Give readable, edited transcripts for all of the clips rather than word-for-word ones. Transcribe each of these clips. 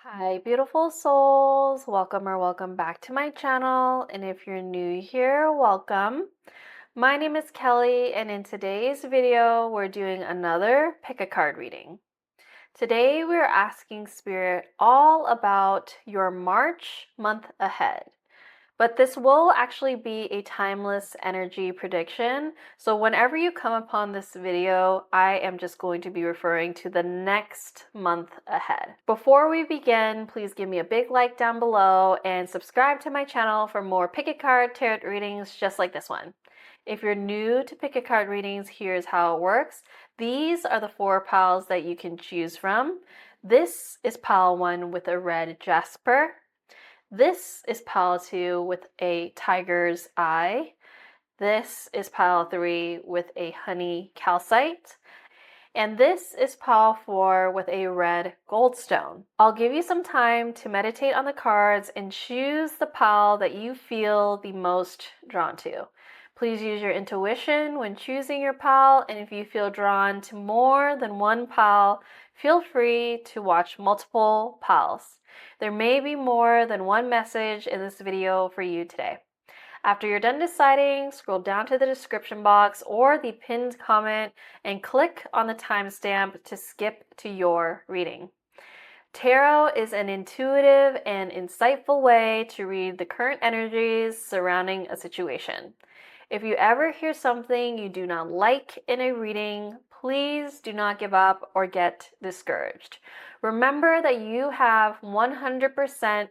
Hi, beautiful souls. Welcome back to my channel. And if you're new here, welcome. My name is Kelly, and in today's video, we're doing another pick a card reading. Today, we're asking Spirit all about your March month ahead. But this will actually be a timeless energy prediction. So whenever you come upon this video, I am just going to be referring to the next month ahead. Before we begin, please give me a big like down below and subscribe to my channel for more pick a card tarot readings just like this one. If you're new to pick a card readings, here's how it works. These are the 4 piles that you can choose from. This is pile 1 with a red Jasper. This is pile 2 with a tiger's eye. This is pile 3 with a honey calcite. And this is pile 4 with a red goldstone. I'll give you some time to meditate on the cards and choose the pile that you feel the most drawn to. Please use your intuition when choosing your pile, and if you feel drawn to more than one pile, feel free to watch multiple piles. There may be more than one message in this video for you today. After you're done deciding, scroll down to the description box or the pinned comment and click on the timestamp to skip to your reading. Tarot is an intuitive and insightful way to read the current energies surrounding a situation. If you ever hear something you do not like in a reading, please do not give up or get discouraged. Remember that you have 100%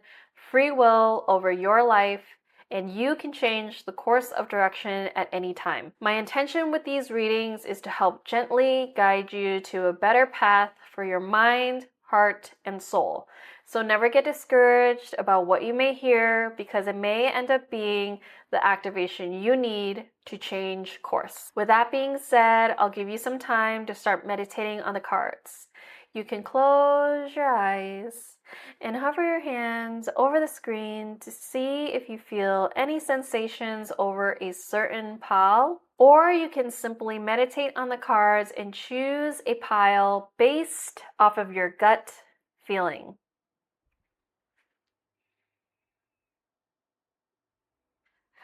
free will over your life, and you can change the course of direction at any time. My intention with these readings is to help gently guide you to a better path for your mind, heart, and soul. So never get discouraged about what you may hear, because it may end up being the activation you need to change course. With that being said, I'll give you some time to start meditating on the cards. You can close your eyes and hover your hands over the screen to see if you feel any sensations over a certain pile, or you can simply meditate on the cards and choose a pile based off of your gut feeling.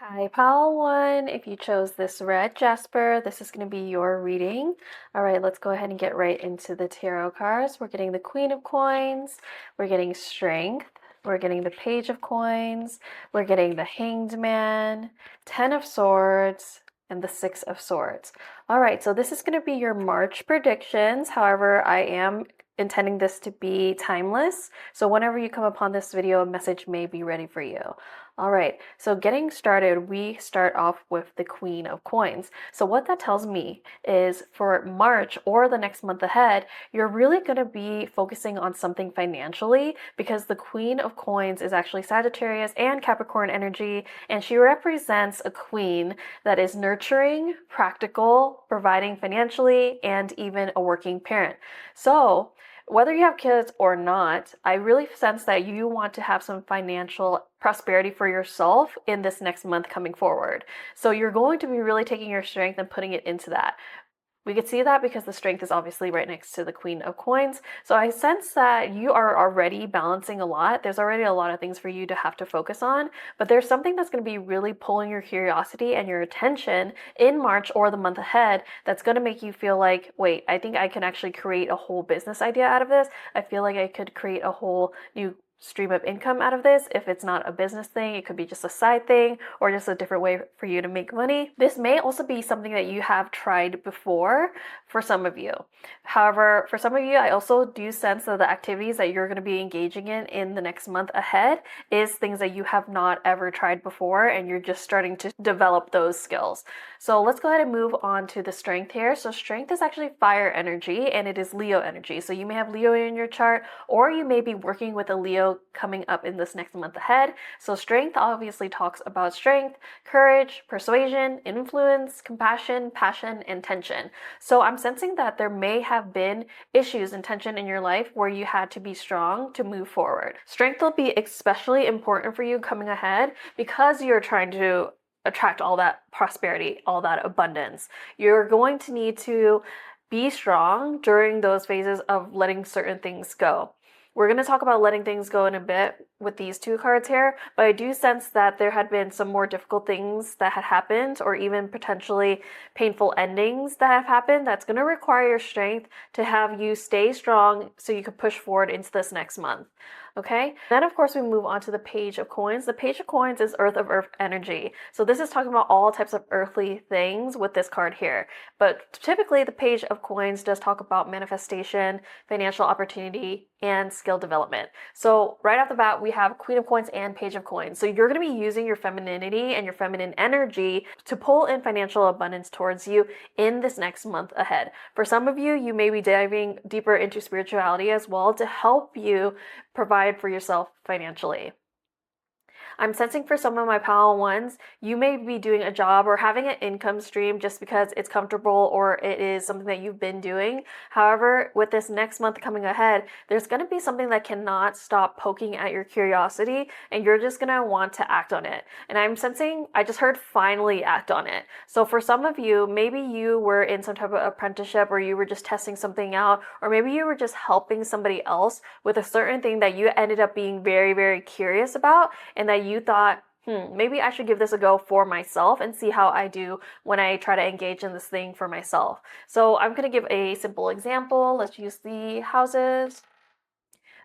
Hi, pile 1. If you chose this red Jasper, this is going to be your reading. All right, let's go ahead and get right into the tarot cards. We're getting the Queen of Coins, we're getting Strength, we're getting the Page of Coins, we're getting the Hanged Man, 10 of Swords, and the 6 of Swords. All right, so this is going to be your March predictions. However, I am intending this to be timeless. So whenever you come upon this video, a message may be ready for you. All right, so getting started, we start off with the Queen of Coins. So what that tells me is for March or the next month ahead, you're really going to be focusing on something financially, because the Queen of Coins is actually Sagittarius and Capricorn energy, and she represents a queen that is nurturing, practical, providing financially, and even a working parent. So whether you have kids or not, I really sense that you want to have some financial prosperity for yourself in this next month coming forward. So you're going to be really taking your strength and putting it into that. We could see that because the Strength is obviously right next to the Queen of Coins. So I sense that you are already balancing a lot. There's already a lot of things for you to have to focus on, but there's something that's going to be really pulling your curiosity and your attention in March or the month ahead that's going to make you feel like, wait, I think I can actually create a whole business idea out of this. I feel like I could create a whole new stream of income out of this. If it's not a business thing, it could be just a side thing or just a different way for you to make money. This may also be something that you have tried before for some of you. However, for some of you, I also do sense that the activities that you're going to be engaging in the next month ahead is things that you have not ever tried before, and you're just starting to develop those skills. So let's go ahead and move on to the Strength here. So Strength is actually fire energy, and it is Leo energy. So you may have Leo in your chart, or you may be working with a Leo coming up in this next month ahead. So Strength obviously talks about strength, courage, persuasion, influence, compassion, passion, and tension. So I'm sensing that there may have been issues and tension in your life where you had to be strong to move forward. Strength will be especially important for you coming ahead because you're trying to attract all that prosperity, all that abundance. You're going to need to be strong during those phases of letting certain things go. We're going to talk about letting things go in a bit with these two cards here, but I do sense that there had been some more difficult things that had happened, or even potentially painful endings that have happened. That's going to require your strength to have you stay strong so you can push forward into this next month. Okay, then of course we move on to the Page of Coins. The Page of Coins is Earth of Earth energy. So this is talking about all types of earthly things with this card here. But typically the Page of Coins does talk about manifestation, financial opportunity, and skill development. So right off the bat, we have Queen of Coins and Page of Coins. So you're going to be using your femininity and your feminine energy to pull in financial abundance towards you in this next month ahead. For some of you, you may be diving deeper into spirituality as well to help you provide for yourself financially. I'm sensing for some of my pal ones, you may be doing a job or having an income stream just because it's comfortable or it is something that you've been doing. However, with this next month coming ahead, there's going to be something that cannot stop poking at your curiosity, and you're just going to want to act on it. And I'm sensing, I just heard finally act on it. So for some of you, maybe you were in some type of apprenticeship, or you were just testing something out, or maybe you were just helping somebody else with a certain thing that you ended up being very, very curious about, and that you thought, maybe I should give this a go for myself and see how I do when I try to engage in this thing for myself. So I'm going to give a simple example. Let's use the houses.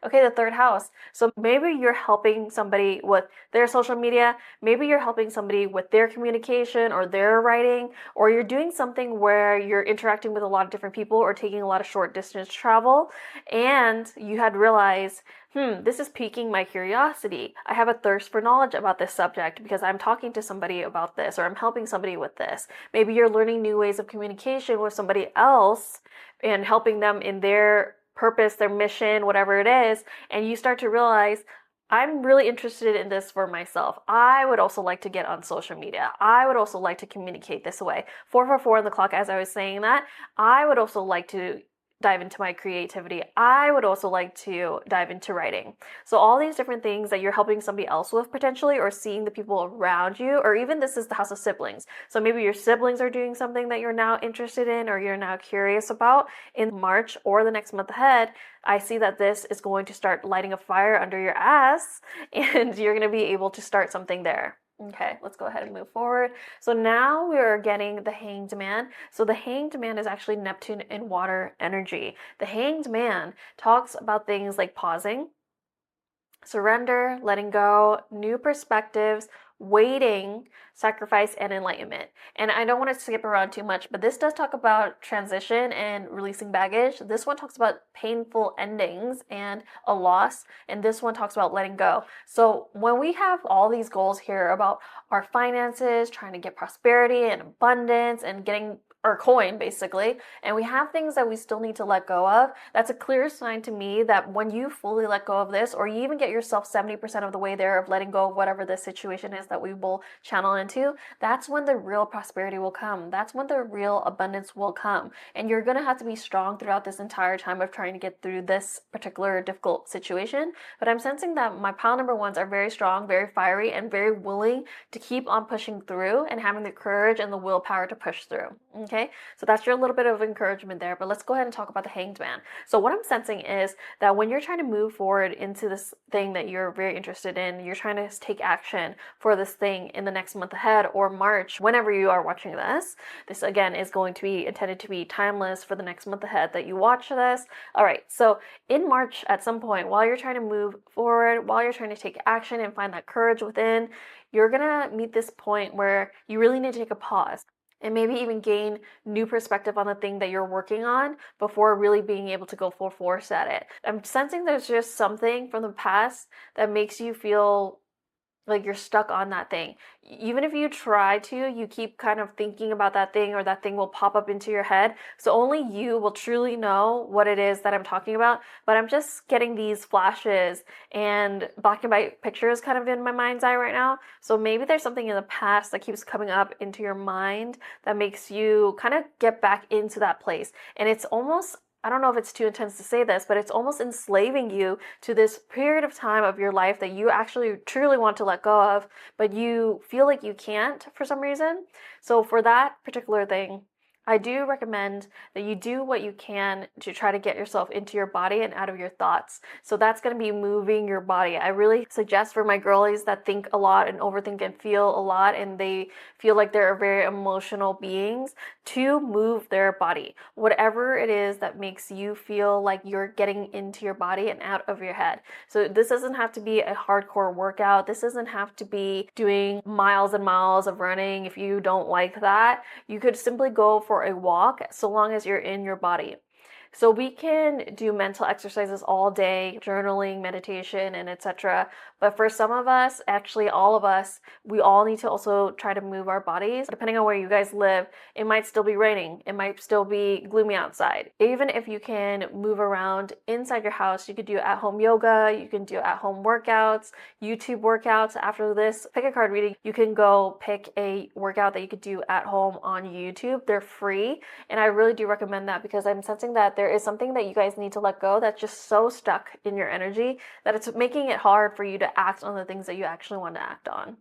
Okay, the third house. So maybe you're helping somebody with their social media, maybe you're helping somebody with their communication or their writing, or you're doing something where you're interacting with a lot of different people or taking a lot of short distance travel, and you had realized, this is piquing my curiosity. I have a thirst for knowledge about this subject because I'm talking to somebody about this, or I'm helping somebody with this. Maybe you're learning new ways of communication with somebody else and helping them in their purpose, their mission, whatever it is, and you start to realize, I'm really interested in this for myself. I would also like to get on social media. I would also like to communicate this way. 444 on the clock, as I was saying that, I would also like to dive into my creativity. I would also like to dive into writing. So all these different things that you're helping somebody else with potentially, or seeing the people around you, or even this is the house of siblings. So maybe your siblings are doing something that you're now interested in, or you're now curious about in March or the next month ahead. I see that this is going to start lighting a fire under your ass, and you're going to be able to start something there. Okay, let's go ahead and move forward. So now we are getting the Hanged Man. So the Hanged Man is actually Neptune in water energy. The Hanged Man talks about things like pausing, surrender, letting go, new perspectives, waiting, sacrifice, and enlightenment. And I don't want to skip around too much, but this does talk about transition and releasing baggage. This one talks about painful endings and a loss, and this one talks about letting go. So when we have all these goals here about our finances, trying to get prosperity and abundance and getting our coin basically, and we have things that we still need to let go of, that's a clear sign to me that when you fully let go of this, or you even get yourself 70% of the way there of letting go of whatever the situation is that we will channel into, that's when the real prosperity will come. That's when the real abundance will come. And you're gonna have to be strong throughout this entire time of trying to get through this particular difficult situation. But I'm sensing that my pile number ones are very strong, very fiery, and very willing to keep on pushing through and having the courage and the willpower to push through. Okay, so that's your little bit of encouragement there, but let's go ahead and talk about the Hanged Man. So what I'm sensing is that when you're trying to move forward into this thing that you're very interested in, you're trying to take action for this thing in the next month ahead, or March, whenever you are watching this. This again is going to be intended to be timeless for the next month ahead that you watch this. All right, so in March at some point, while you're trying to move forward, while you're trying to take action and find that courage within, you're gonna meet this point where you really need to take a pause and maybe even gain new perspective on the thing that you're working on before really being able to go full force at it. I'm sensing there's just something from the past that makes you feel like you're stuck on that thing. Even if you try to, you keep kind of thinking about that thing, or that thing will pop up into your head. So only you will truly know what it is that I'm talking about. But I'm just getting these flashes and black and white pictures kind of in my mind's eye right now. So maybe there's something in the past that keeps coming up into your mind that makes you kind of get back into that place. And it's almost, I don't know if it's too intense to say this, but it's almost enslaving you to this period of time of your life that you actually truly want to let go of, but you feel like you can't for some reason. So for that particular thing, I do recommend that you do what you can to try to get yourself into your body and out of your thoughts. So that's going to be moving your body. I really suggest for my girlies that think a lot and overthink and feel a lot, and they feel like they're very emotional beings, to move their body. Whatever it is that makes you feel like you're getting into your body and out of your head. So this doesn't have to be a hardcore workout. This doesn't have to be doing miles and miles of running. If you don't like that, you could simply go for a walk so long as you're in your body. So we can do mental exercises all day, journaling, meditation, and etc. But for some of us, actually all of us, we all need to also try to move our bodies. Depending on where you guys live, it might still be raining. It might still be gloomy outside. Even if you can move around inside your house, you could do at-home yoga, you can do at-home workouts, YouTube workouts. After this pick a card reading, you can go pick a workout that you could do at home on YouTube. They're free, and I really do recommend that because I'm sensing that there is something that you guys need to let go that's just so stuck in your energy that it's making it hard for you to act on the things that you actually want to act on.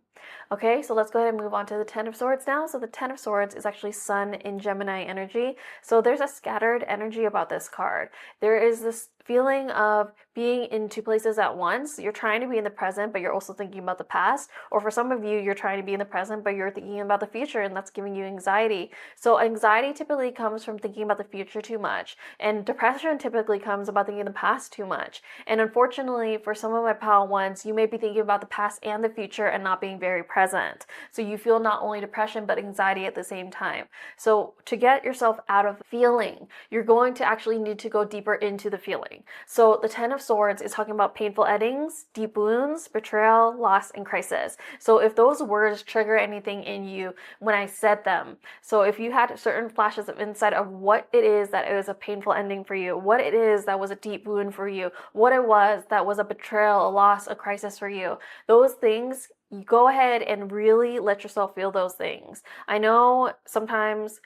Okay, so let's go ahead and move on to the Ten of Swords now. So the Ten of Swords is actually Sun in Gemini energy. So there's a scattered energy about this card. There is this feeling of being in two places at once. You're trying to be in the present, but you're also thinking about the past. Or for some of you, you're trying to be in the present, but you're thinking about the future, and that's giving you anxiety. So anxiety typically comes from thinking about the future too much, and depression typically comes about thinking the past too much. And unfortunately, for some of my pal ones, you may be thinking about the past and the future and not being very present. So you feel not only depression, but anxiety at the same time. So to get yourself out of feeling, you're going to actually need to go deeper into the feeling. So the Ten of Swords is talking about painful endings, deep wounds, betrayal, loss, and crisis. So if those words trigger anything in you when I said them, so if you had certain flashes of insight of what it is that it was a painful ending for you, what it is that was a deep wound for you, what it was that was a betrayal, a loss, a crisis for you, those things, you go ahead and really let yourself feel those things. I know sometimes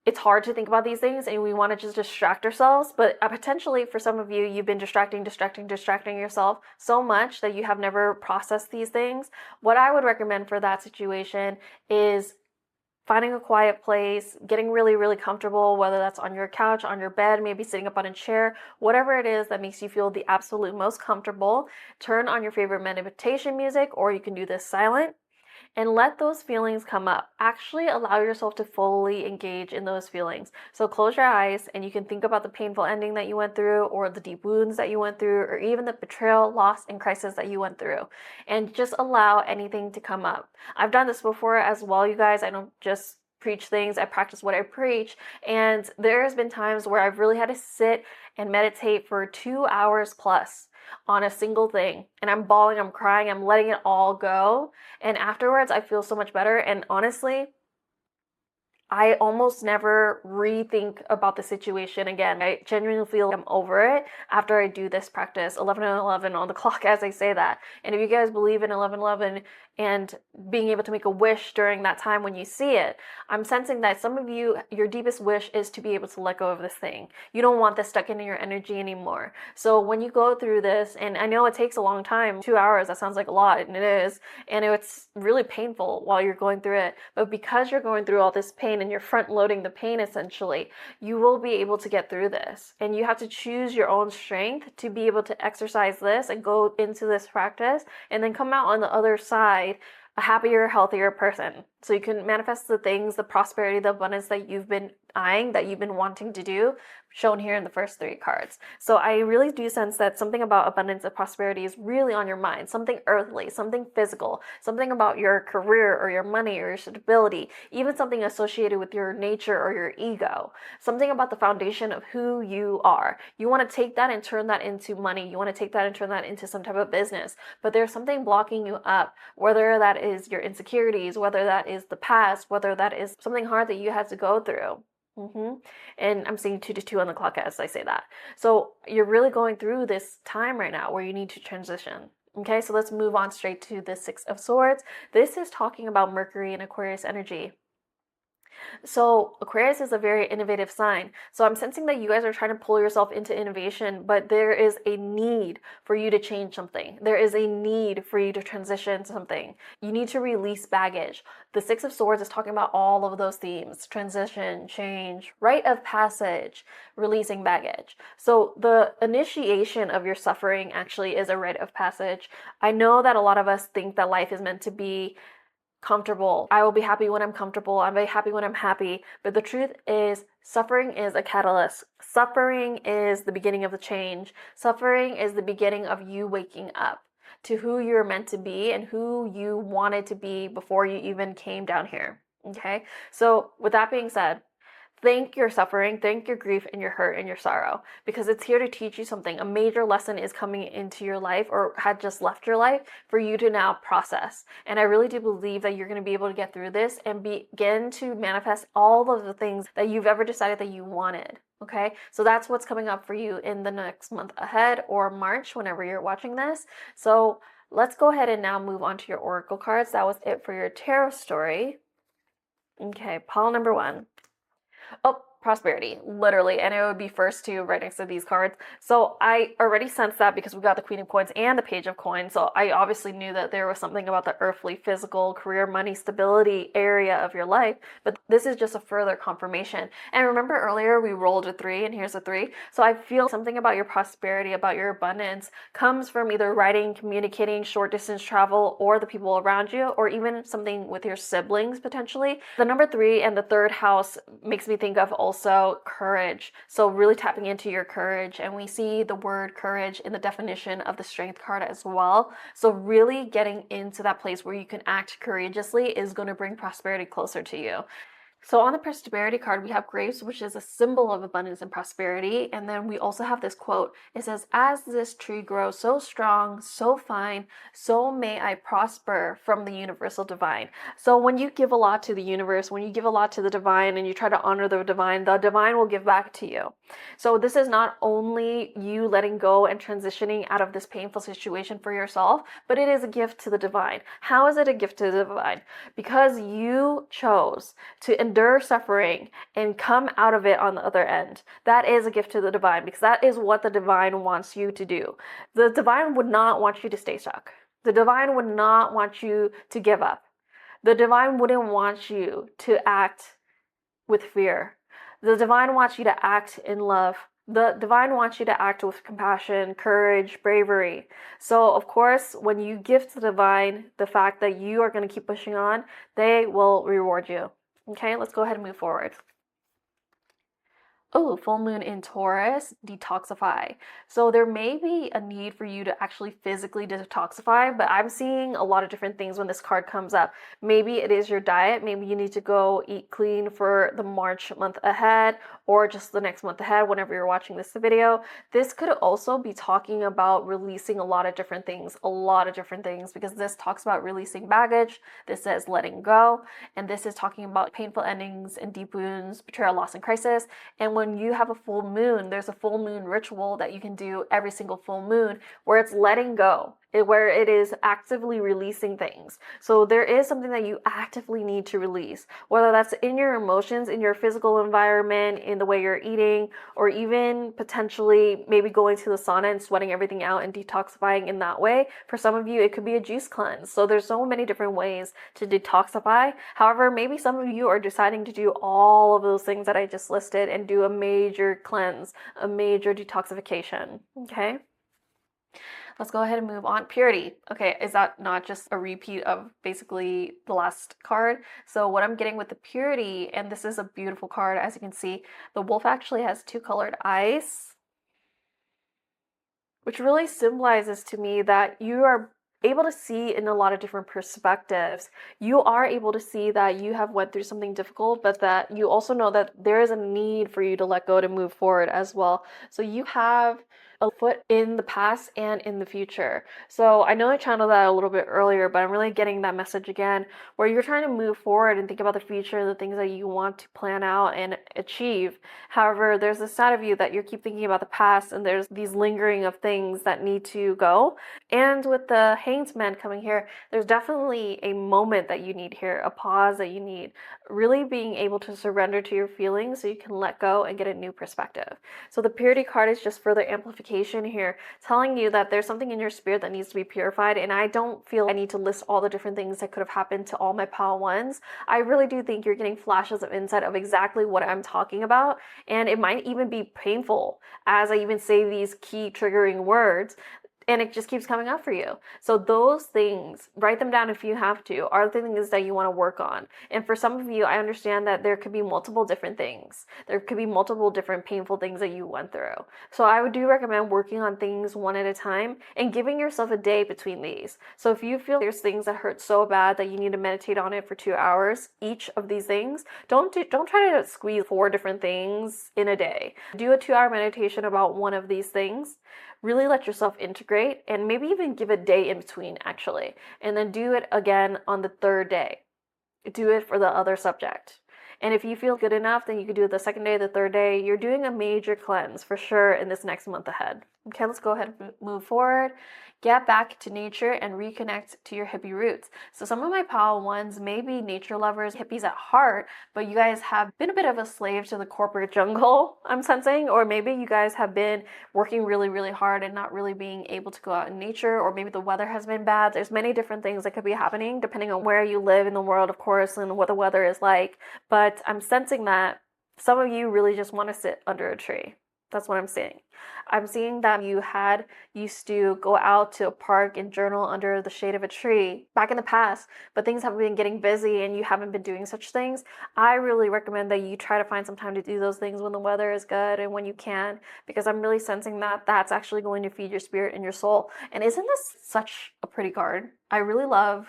it's hard to think about these things and we want to just distract ourselves, but potentially for some of you, you've been distracting yourself so much that you have never processed these things. What I would recommend for that situation is finding a quiet place, getting really, really comfortable, whether that's on your couch, on your bed, maybe sitting up on a chair, whatever it is that makes you feel the absolute most comfortable. Turn on your favorite meditation music, or you can do this silent, and let those feelings come up. Actually allow yourself to fully engage in those feelings. So close your eyes and you can think about the painful ending that you went through, or the deep wounds that you went through, or even the betrayal, loss, and crisis that you went through. And just allow anything to come up. I've done this before as well, you guys. I don't just preach things, I practice what I preach. And there's been times where I've really had to sit and meditate for 2 hours plus on a single thing, and I'm bawling, I'm crying, I'm letting it all go, and afterwards I feel so much better. And honestly, I almost never rethink about the situation again. I genuinely feel I'm over it after I do this practice. 11 and 11 on the clock as I say that. And if you guys believe in 11:11 and being able to make a wish during that time when you see it, I'm sensing that some of you, your deepest wish is to be able to let go of this thing. You don't want this stuck in your energy anymore. So when you go through this, and I know it takes a long time, 2 hours, that sounds like a lot, and it is, and it's really painful while you're going through it, but because you're going through all this pain and you're front loading the pain essentially, you will be able to get through this. And you have to choose your own strength to be able to exercise this and go into this practice and then come out on the other side a happier, healthier person. So you can manifest the things, the prosperity, the abundance that you've been eyeing, that you've been wanting to do, shown here in the first 3 cards. So I really do sense that something about abundance and prosperity is really on your mind, something earthly, something physical, something about your career or your money or your stability, even something associated with your nature or your ego, something about the foundation of who you are. You want to take that and turn that into money. You want to take that and turn that into some type of business, but there's something blocking you up, whether that is your insecurities, whether that is the past, whether that is something hard that you had to go through. And I'm seeing 2 to 2 on the clock as I say that. So you're really going through this time right now where you need to transition. Okay, so let's move on straight to the 6 of Swords. This is talking about Mercury and Aquarius energy. So Aquarius is a very innovative sign. So I'm sensing that you guys are trying to pull yourself into innovation, but there is a need for you to change something. There is a need for you to transition something. You need to release baggage. The Six of Swords is talking about all of those themes: transition, change, rite of passage, releasing baggage. So the initiation of your suffering actually is a rite of passage. I know that a lot of us think that life is meant to be comfortable. I will be happy when I'm comfortable. I'm very happy when I'm happy. But the truth is, suffering is a catalyst. Suffering is the beginning of the change. Suffering is the beginning of you waking up to who you're meant to be and who you wanted to be before you even came down here. Okay? So, with that being said, thank your suffering, thank your grief and your hurt and your sorrow, because it's here to teach you something. A major lesson is coming into your life or had just left your life for you to now process. And I really do believe that you're going to be able to get through this and begin to manifest all of the things that you've ever decided that you wanted. Okay, so that's what's coming up for you in the next month ahead, or March, whenever you're watching this. So let's go ahead and now move on to your oracle cards. That was it for your tarot story. Okay, pile number one. Oh, prosperity, literally, and it would be first two right next to these cards. So I already sensed that because we got the Queen of Coins and the Page of Coins. So I obviously knew that there was something about the earthly, physical, career, money, stability area of your life. But this is just a further confirmation. And remember earlier we rolled a 3 and here's a 3. So I feel something about your prosperity, about your abundance comes from either writing, communicating, short distance travel, or the people around you, or even something with your siblings potentially. The number 3 and the third house makes me think of also courage. So really tapping into your courage, and we see the word courage in the definition of the strength card as well. So really getting into that place where you can act courageously is going to bring prosperity closer to you. So on the prosperity card, we have grapes, which is a symbol of abundance and prosperity. And then we also have this quote. It says, "As this tree grows so strong, so fine, so may I prosper from the universal divine." So when you give a lot to the universe, when you give a lot to the divine and you try to honor the divine will give back to you. So this is not only you letting go and transitioning out of this painful situation for yourself, but it is a gift to the divine. How is it a gift to the divine? Because you chose to endure suffering and come out of it on the other end. That is a gift to the divine, because that is what the divine wants you to do. The divine would not want you to stay stuck. The divine would not want you to give up. The divine wouldn't want you to act with fear. The divine wants you to act in love. The divine wants you to act with compassion, courage, bravery. So, of course, when you gift the divine the fact that you are going to keep pushing on, they will reward you. Okay, let's go ahead and move forward. Oh, full moon in Taurus, detoxify. So there may be a need for you to actually physically detoxify, but I'm seeing a lot of different things when this card comes up. Maybe it is your diet. Maybe you need to go eat clean for the March month ahead, or just the next month ahead whenever you're watching this video. This could also be talking about releasing a lot of different things, because this talks about releasing baggage. This says letting go, and this is talking about painful endings and deep wounds, betrayal, loss, and crisis. And when you have a full moon, there's a full moon ritual that you can do every single full moon where it's letting go, where it is actively releasing things. So there is something that you actively need to release, whether that's in your emotions, in your physical environment, in the way you're eating, or even potentially maybe going to the sauna and sweating everything out and detoxifying in that way. For some of you, it could be a juice cleanse. So there's so many different ways to detoxify. However, maybe some of you are deciding to do all of those things that I just listed and do a major cleanse, a major detoxification. Okay? Let's go ahead and move on. Purity. Okay, is that not just a repeat of basically the last card? So what I'm getting with the purity, and this is a beautiful card, as you can see, the wolf actually has 2 colored eyes, which really symbolizes to me that you are able to see in a lot of different perspectives. You are able to see that you have went through something difficult, but that you also know that there is a need for you to let go to move forward as well. So you have a foot in the past and in the future. So I know I channeled that a little bit earlier, but I'm really getting that message again, where you're trying to move forward and think about the future, the things that you want to plan out and achieve. However, there's this side of you that you keep thinking about the past, and there's these lingering of things that need to go. And with the Hanged Man coming here, there's definitely a moment that you need here, a pause that you need, really being able to surrender to your feelings so you can let go and get a new perspective. So the purity card is just further amplification here, telling you that there's something in your spirit that needs to be purified. And I don't feel I need to list all the different things that could have happened to all my pile ones. I really do think you're getting flashes of insight of exactly what I'm talking about. And it might even be painful as I even say these key triggering words, and it just keeps coming up for you. So those things, write them down if you have to, are the things that you want to work on. And for some of you, I understand that there could be multiple different things. There could be multiple different painful things that you went through. So I do recommend working on things one at a time and giving yourself a day between these. So if you feel there's things that hurt so bad that you need to meditate on it for 2 hours, each of these things, don't try to squeeze 4 different things in a day. Do a 2-hour meditation about one of these things. Really let yourself integrate, and maybe even give a day in between, actually, and then do it again on the 3rd day. Do it for the other subject. And if you feel good enough, then you could do it the 2nd day, the 3rd day. You're doing a major cleanse for sure in this next month ahead. Okay, let's go ahead and move forward. Get back to nature and reconnect to your hippie roots. So some of my pile ones may be nature lovers, hippies at heart, but you guys have been a bit of a slave to the corporate jungle, I'm sensing, or maybe you guys have been working really, really hard and not really being able to go out in nature, or maybe the weather has been bad. There's many different things that could be happening depending on where you live in the world, of course, and what the weather is like. But I'm sensing that some of you really just want to sit under a tree. That's what I'm seeing. I'm seeing that you used to go out to a park and journal under the shade of a tree back in the past, but things have been getting busy and you haven't been doing such things. I really recommend that you try to find some time to do those things when the weather is good and when you can, because I'm really sensing that that's actually going to feed your spirit and your soul. And isn't this such a pretty card? I really love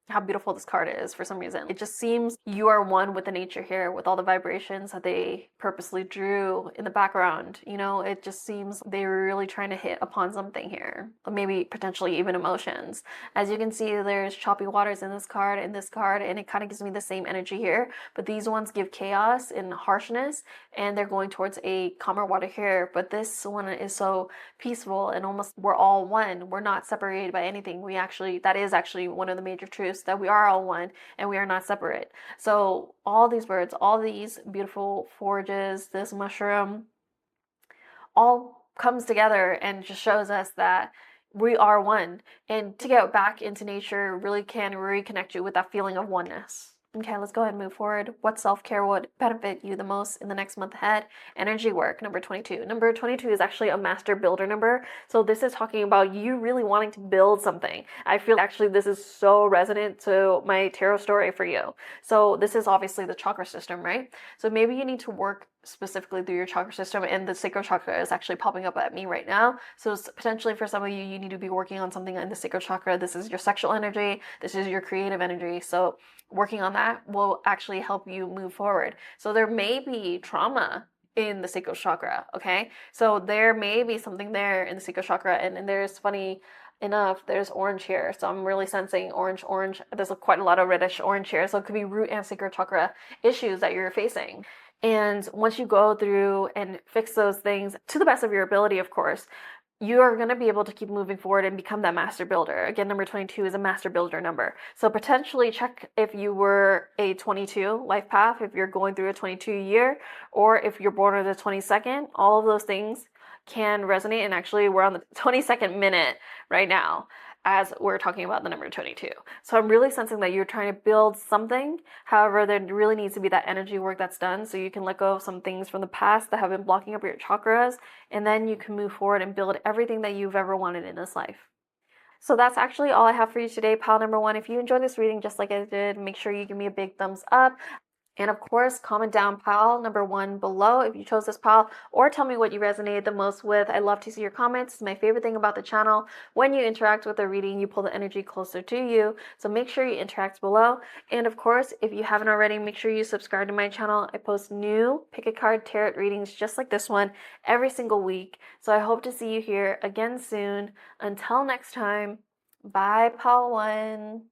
how beautiful this card is for some reason. It just seems you are one with the nature here, with all the vibrations that they purposely drew in the background. You know, it just seems they were really trying to hit upon something here, maybe potentially even emotions. As you can see, there's choppy waters in this card and this card, and it kind of gives me the same energy here, but these ones give chaos and harshness, and they're going towards a calmer water here. But this one is so peaceful and almost we're all one. We're not separated by anything. That is actually one of the major truths, that we are all one and we are not separate. So all these birds, all these beautiful forages, this mushroom, all comes together and just shows us that we are one. And to get back into nature really can reconnect you with that feeling of oneness. Okay, let's go ahead and move forward. What self-care would benefit you the most in the next month ahead? Energy work, number 22. Number 22 is actually a master builder number. So this is talking about you really wanting to build something. I feel actually this is so resonant to my tarot story for you. So this is obviously the chakra system, right? So maybe you need to work specifically through your chakra system, and the sacral chakra is actually popping up at me right now. So potentially for some of you, you need to be working on something in the sacral chakra. This is your sexual energy. This is your creative energy. So working on that will actually help you move forward. So there may be trauma in the sacral chakra, okay? So there may be something there in the sacral chakra, and there's, funny enough, there's orange here. So I'm really sensing orange. There's quite a lot of reddish orange here. So it could be root and sacral chakra issues that you're facing. And once you go through and fix those things to the best of your ability, of course, you are going to be able to keep moving forward and become that master builder. Again, number 22 is a master builder number. So potentially check if you were a 22 life path, if you're going through a 22 year, or if you're born on the 22nd. All of those things can resonate. And actually, we're on the 22nd minute right now as we're talking about the number 22. So I'm really sensing that you're trying to build something. However, there really needs to be that energy work that's done so you can let go of some things from the past that have been blocking up your chakras, and then you can move forward and build everything that you've ever wanted in this life. So that's actually all I have for you today, pile number 1. If you enjoyed this reading just like I did, make sure you give me a big thumbs up. And of course, comment down pile number 1 below if you chose this pile, or tell me what you resonated the most with. I love to see your comments. It's my favorite thing about the channel. When you interact with the reading, you pull the energy closer to you. So make sure you interact below. And of course, if you haven't already, make sure you subscribe to my channel. I post new pick a card tarot readings just like this one every single week. So I hope to see you here again soon. Until next time, bye, pile 1.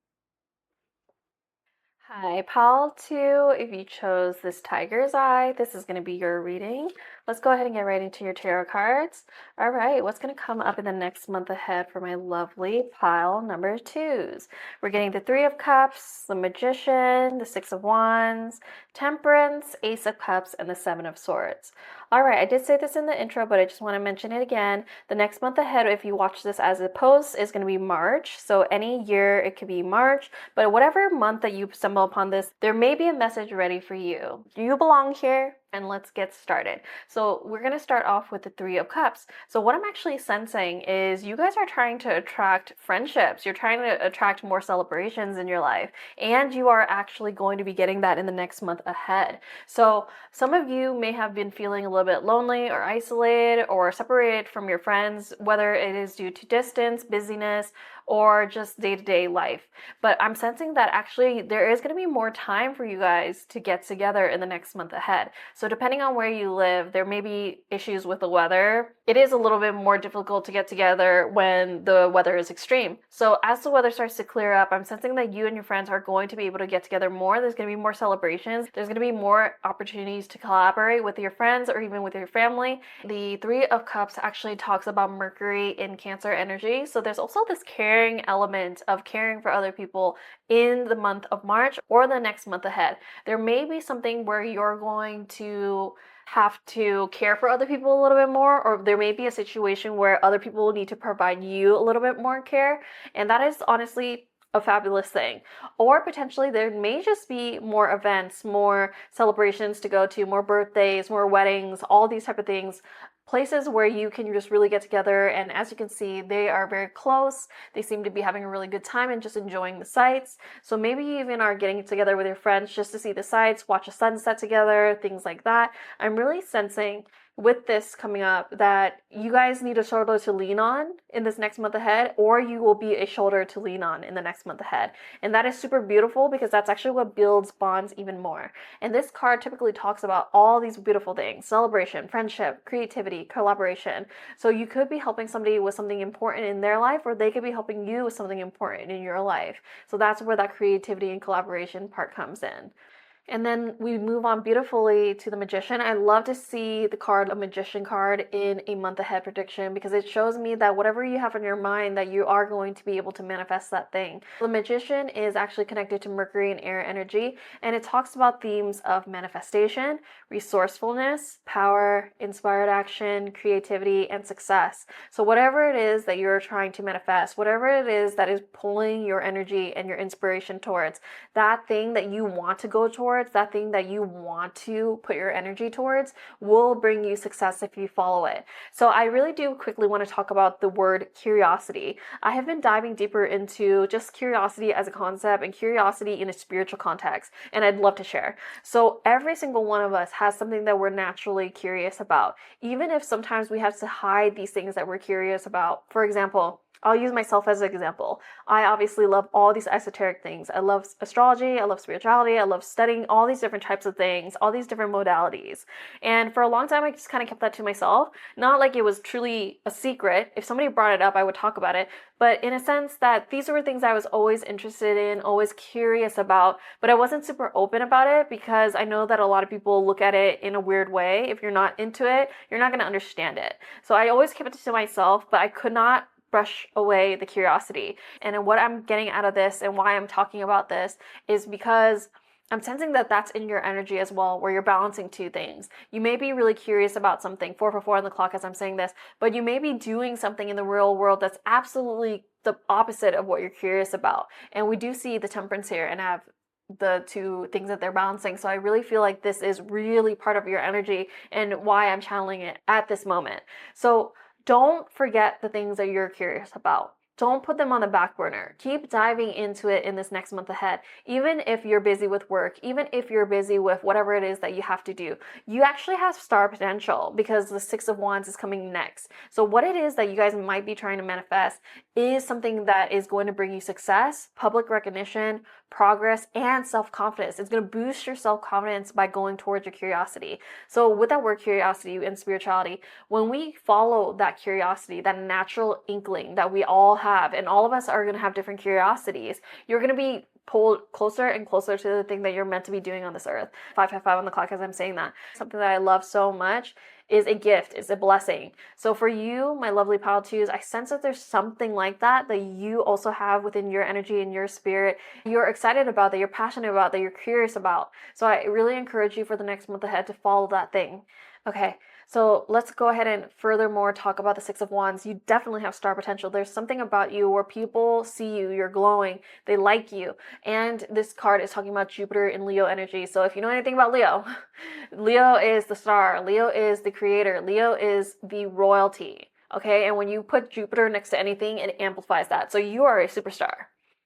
Hi, pile 2. If you chose this tiger's eye, this is going to be your reading. Let's go ahead and get right into your tarot cards. All right, what's going to come up in the next month ahead for my lovely pile number 2s? We're getting the Three of Cups, the Magician, the Six of Wands, Temperance, Ace of Cups, and the Seven of Swords. All right, I did say this in the intro, but I just want to mention it again. The next month ahead, if you watch this as a post, is going to be March. So any year, it could be March, but whatever month that you stumble upon this, there may be a message ready for you. You belong here. And let's get started. So we're going to start off with the Three of Cups. So what I'm actually sensing is you guys are trying to attract friendships. You're trying to attract more celebrations in your life. And you are actually going to be getting that in the next month ahead. So some of you may have been feeling a little bit lonely or isolated or separated from your friends, whether it is due to distance, busyness, or just day-to-day life. But I'm sensing that actually there is going to be more time for you guys to get together in the next month ahead. So depending on where you live, there may be issues with the weather. It is a little bit more difficult to get together when the weather is extreme. So as the weather starts to clear up, I'm sensing that you and your friends are going to be able to get together more. There's going to be more celebrations. There's going to be more opportunities to collaborate with your friends or even with your family. The Three of Cups actually talks about Mercury in Cancer energy. So there's also this caring element of caring for other people in the month of March or the next month ahead. There may be something where you're going to have to care for other people a little bit more, or there may be a situation where other people will need to provide you a little bit more care, and that is honestly a fabulous thing. Or potentially there may just be more events, more celebrations to go to, more birthdays, more weddings, all these type of things, places where you can just really get together. And as you can see, they are very close. They seem to be having a really good time and just enjoying the sights. So maybe you even are getting together with your friends just to see the sights, watch a sunset together, things like that. I'm really sensing with this coming up that you guys need a shoulder to lean on in this next month ahead, or you will be a shoulder to lean on in the next month ahead. And that is super beautiful because that's actually what builds bonds even more. And this card typically talks about all these beautiful things: celebration, friendship, creativity, collaboration. So you could be helping somebody with something important in their life, or they could be helping you with something important in your life. So that's where that creativity and collaboration part comes in. And then we move on beautifully to the Magician. I love to see the card, a Magician card, in a month ahead prediction because it shows me that whatever you have in your mind, that you are going to be able to manifest that thing. The Magician is actually connected to Mercury and air energy, and it talks about themes of manifestation, resourcefulness, power, inspired action, creativity, and success. So whatever it is that you're trying to manifest, whatever it is that is pulling your energy and your inspiration towards, that thing that you want to go towards, that thing that you want to put your energy towards, will bring you success if you follow it. So I really do quickly want to talk about the word curiosity. I have been diving deeper into just curiosity as a concept and curiosity in a spiritual context, and I'd love to share. So every single one of us has something that we're naturally curious about, even if sometimes we have to hide these things that we're curious about. For example, I'll use myself as an example. I obviously love all these esoteric things. I love astrology, I love spirituality, I love studying all these different types of things, all these different modalities. And for a long time, I just kind of kept that to myself. Not like it was truly a secret. If somebody brought it up, I would talk about it. But in a sense that these were things I was always interested in, always curious about, but I wasn't super open about it because I know that a lot of people look at it in a weird way. If you're not into it, you're not going to understand it. So I always kept it to myself, but I could not brush away the curiosity. And what I'm getting out of this and why I'm talking about this is because I'm sensing that that's in your energy as well, where you're balancing two things. You may be really curious about something, 4 on the clock as I'm saying this, but you may be doing something in the real world that's absolutely the opposite of what you're curious about. And we do see the temperance here and have the two things that they're balancing. So I really feel like this is really part of your energy and why I'm channeling it at this moment. So don't forget the things that you're curious about. don't put them on the back burner. Keep diving into it in this next month ahead. Even if you're busy with work, even if you're busy with whatever it is that you have to do, you actually have star potential because the Six of Wands is coming next. So what it is that you guys might be trying to manifest is something that is going to bring you success, public recognition, progress, and self-confidence. It's going to boost your self-confidence by going towards your curiosity. So with that word curiosity and spirituality, when we follow that curiosity, that natural inkling that we all have, and all of us are going to have different curiosities, you're going to be pulled closer and closer to the thing that you're meant to be doing on this earth. 555 on the clock as I'm saying that. Something that I love so much is a gift, is a blessing. So for you, my lovely pile twos, I sense that there's something like that that you also have within your energy and your spirit. You're excited about, that you're passionate about, that you're curious about. So I really encourage you for the next month ahead to follow that thing. Okay, so let's go ahead and furthermore talk about the Six of Wands. You definitely have star potential. There's something about you where people see you, you're glowing, they like you. And this card is talking about Jupiter in Leo energy. So if you know anything about Leo, Leo is the star, Leo is the creator, Leo is the royalty. Okay, and when you put Jupiter next to anything, it amplifies that. So you are a superstar.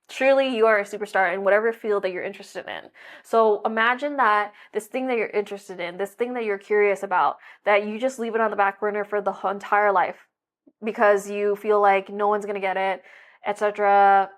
Truly, you are a superstar in whatever field that you're interested in. So imagine that this thing that you're interested in, this thing that you're curious about, that you just leave it on the back burner for the entire life because you feel like no one's going to get it, etc.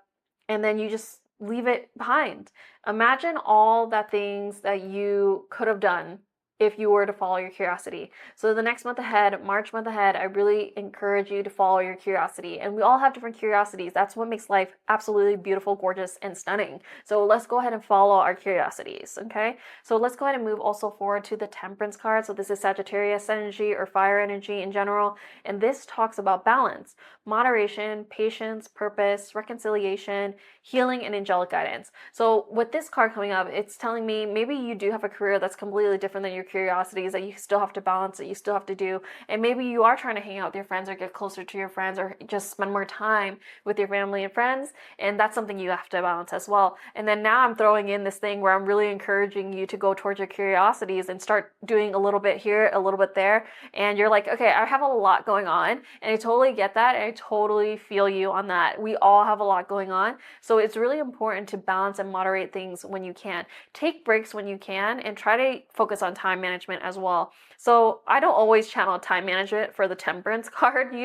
And then you just leave it behind. Imagine all the things that you could have done if you were to follow your curiosity. So the next month ahead, March month ahead, I really encourage you to follow your curiosity. And we all have different curiosities. That's what makes life absolutely beautiful, gorgeous, and stunning. So let's go ahead and follow our curiosities, okay? So let's go ahead and move also forward to the Temperance card. So this is Sagittarius energy or fire energy in general. And this talks about balance, moderation, patience, purpose, reconciliation, healing, and angelic guidance. So with this card coming up, it's telling me maybe you do have a career that's completely different than your curiosities, that you still have to balance, that you still have to do, and maybe you are trying to hang out with your friends or get closer to your friends or just spend more time with your family and friends, and that's something you have to balance as well. And then now I'm throwing in this thing where I'm really encouraging you to go towards your curiosities and start doing a little bit here, a little bit there, and you're like, okay, I have a lot going on, and I totally get that, and I totally feel you on that. We all have a lot going on, so it's really important to balance and moderate things when you can. Take breaks when you can, and try to focus on time management as well. So I don't always channel time management for the Temperance card. I'm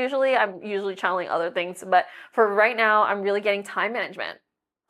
usually channeling other things, but for right now, I'm really getting time management.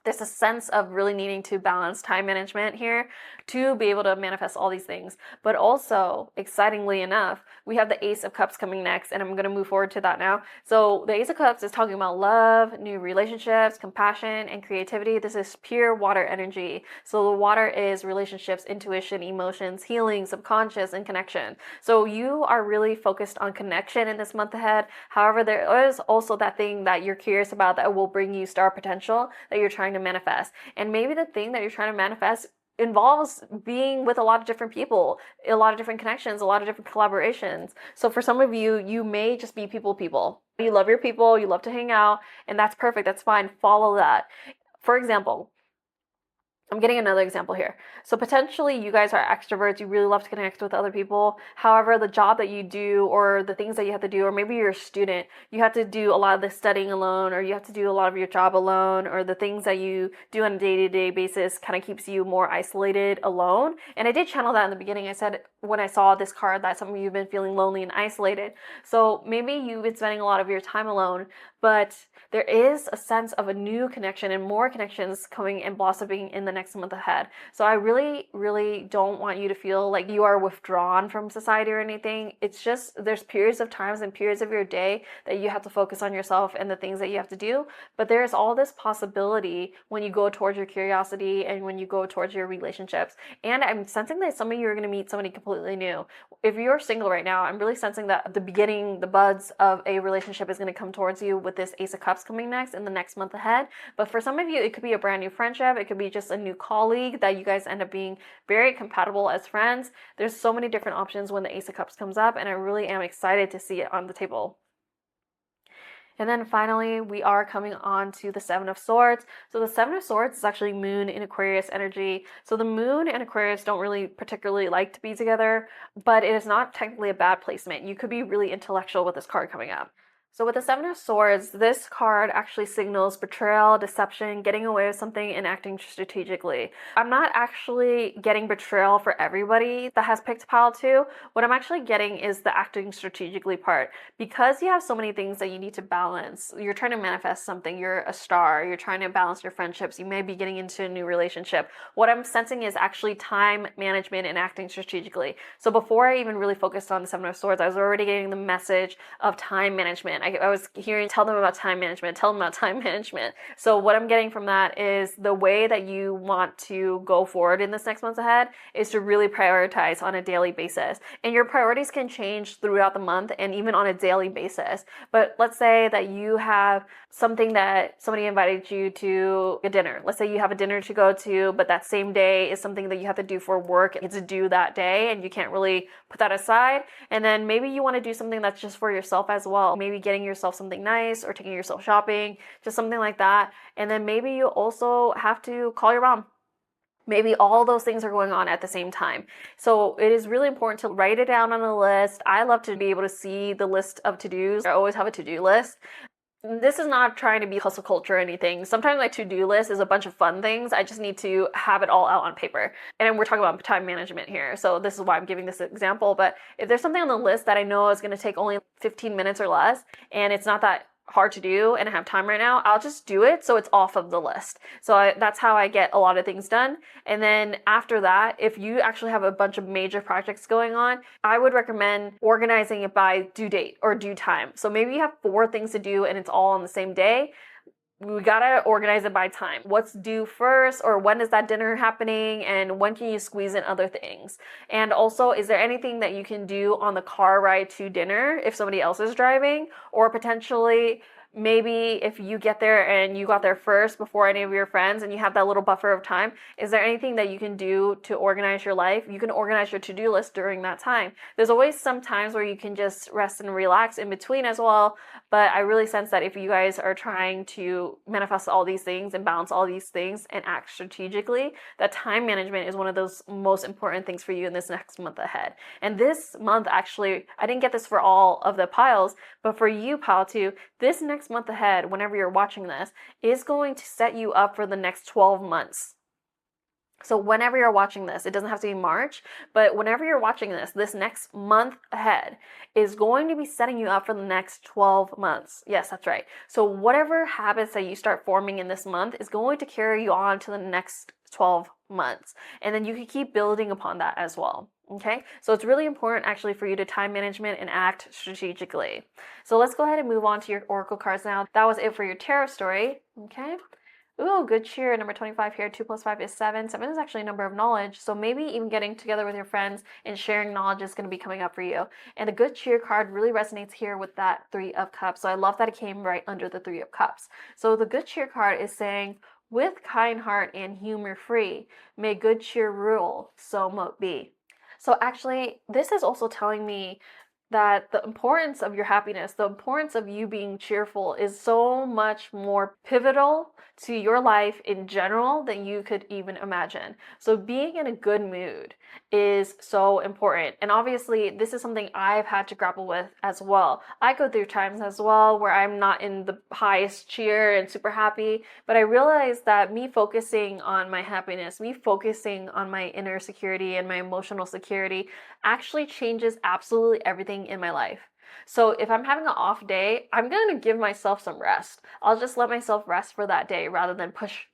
There's a sense of really needing to balance time management here to be able to manifest all these things. But also, excitingly enough, we have the Ace of Cups coming next, and I'm going to move forward to that now. So the Ace of Cups is talking about love, new relationships, compassion, and creativity. This is pure water energy. So the water is relationships, intuition, emotions, healing, subconscious, and connection. So you are really focused on connection in this month ahead. However, there is also that thing that you're curious about that will bring you star potential that you're trying to manifest. And maybe the thing that you're trying to manifest involves being with a lot of different people, a lot of different connections, a lot of different collaborations. So for some of you, you may just be people. You love your people, you love to hang out, and that's perfect. That's fine. Follow that. For example, I'm getting another example here. So potentially you guys are extroverts, you really love to connect with other people. However, the job that you do or the things that you have to do, or maybe you're a student, you have to do a lot of the studying alone, or you have to do a lot of your job alone, or the things that you do on a day-to-day basis kind of keeps you more isolated alone. And I did channel that in the beginning. I said when I saw this card that some of you have been feeling lonely and isolated. So maybe you've been spending a lot of your time alone, but there is a sense of a new connection and more connections coming and blossoming in the next month ahead. So I really, really don't want you to feel like you are withdrawn from society or anything. It's just there's periods of times and periods of your day that you have to focus on yourself and the things that you have to do. But there's all this possibility when you go towards your curiosity and when you go towards your relationships. And I'm sensing that some of you are going to meet somebody completely new. If you're single right now, I'm really sensing that at the beginning, the buds of a relationship is going to come towards you with this Ace of Cups coming next in the next month ahead. But for some of you, it could be a brand new friendship. It could be just a new colleague that you guys end up being very compatible as friends. There's so many different options when the Ace of Cups comes up, and I really am excited to see it on the table. And then finally, we are coming on to the Seven of Swords. So the Seven of Swords is actually Moon in Aquarius energy. So the Moon and Aquarius don't really particularly like to be together, but it is not technically a bad placement. You could be really intellectual with this card coming up. So with the Seven of Swords, this card actually signals betrayal, deception, getting away with something, and acting strategically. I'm not actually getting betrayal for everybody that has picked pile 2. What I'm actually getting is the acting strategically part. Because you have so many things that you need to balance, you're trying to manifest something, you're a star, you're trying to balance your friendships, you may be getting into a new relationship. What I'm sensing is actually time management and acting strategically. So before I even really focused on the Seven of Swords, I was already getting the message of time management. I was hearing, tell them about time management, tell them about time management. So what I'm getting from that is the way that you want to go forward in this next month ahead is to really prioritize on a daily basis. And your priorities can change throughout the month and even on a daily basis. But let's say that you have something that somebody invited you to a dinner. Let's say you have a dinner to go to, but that same day is something that you have to do for work. It's due that day and you can't really put that aside. And then maybe you want to do something that's just for yourself as well. Maybe getting yourself something nice or taking yourself shopping, just something like that. And then maybe you also have to call your mom. Maybe all those things are going on at the same time. So it is really important to write it down on a list. I love to be able to see the list of to-dos. I always have a to-do list. This is not trying to be hustle culture or anything. Sometimes my to-do list is a bunch of fun things. I just need to have it all out on paper. And we're talking about time management here. So this is why I'm giving this example. But if there's something on the list that I know is going to take only 15 minutes or less, and it's not that hard to do and I have time right now, I'll just do it so it's off of the list. So that's how I get a lot of things done. And then after that, if you actually have a bunch of major projects going on, I would recommend organizing it by due date or due time. So maybe you have 4 things to do and it's all on the same day. We gotta organize it by time. What's due first, or when is that dinner happening, and when can you squeeze in other things? And also, is there anything that you can do on the car ride to dinner if somebody else is driving, or potentially maybe if you get there and you got there first before any of your friends and you have that little buffer of time, is there anything that you can do to organize your life? You can organize your to-do list during that time. There's always some times where you can just rest and relax in between as well, but I really sense that if you guys are trying to manifest all these things and balance all these things and act strategically, that time management is one of those most important things for you in this next month ahead. And this month, actually, I didn't get this for all of the piles, but for you, pile 2, this next month ahead, whenever you're watching this, is going to set you up for the next 12 months. So whenever you're watching this, it doesn't have to be March, but whenever you're watching this, this next month ahead is going to be setting you up for the next 12 months. Yes, that's right. So whatever habits that you start forming in this month is going to carry you on to the next 12 months. And then you can keep building upon that as well. Okay, so it's really important actually for you to time management and act strategically. So let's go ahead and move on to your oracle cards now. That was it for your tarot story. Okay. Ooh, good cheer. Number 25 here. 2 plus 5 is 7. 7 is actually a number of knowledge. So maybe even getting together with your friends and sharing knowledge is going to be coming up for you. And the good cheer card really resonates here with that 3 of Cups. So I love that it came right under the 3 of Cups. So the good cheer card is saying, with kind heart and humor free, may good cheer rule, so mote be. So actually, this is also telling me that the importance of your happiness, the importance of you being cheerful is so much more pivotal to your life in general than you could even imagine. So being in a good mood is so important. And obviously, this is something I've had to grapple with as well. I go through times as well where I'm not in the highest cheer and super happy, but I realize that me focusing on my happiness, me focusing on my inner security and my emotional security actually changes absolutely everything in my life. So if I'm having an off day, I'm going to give myself some rest. I'll just let myself rest for that day rather than push.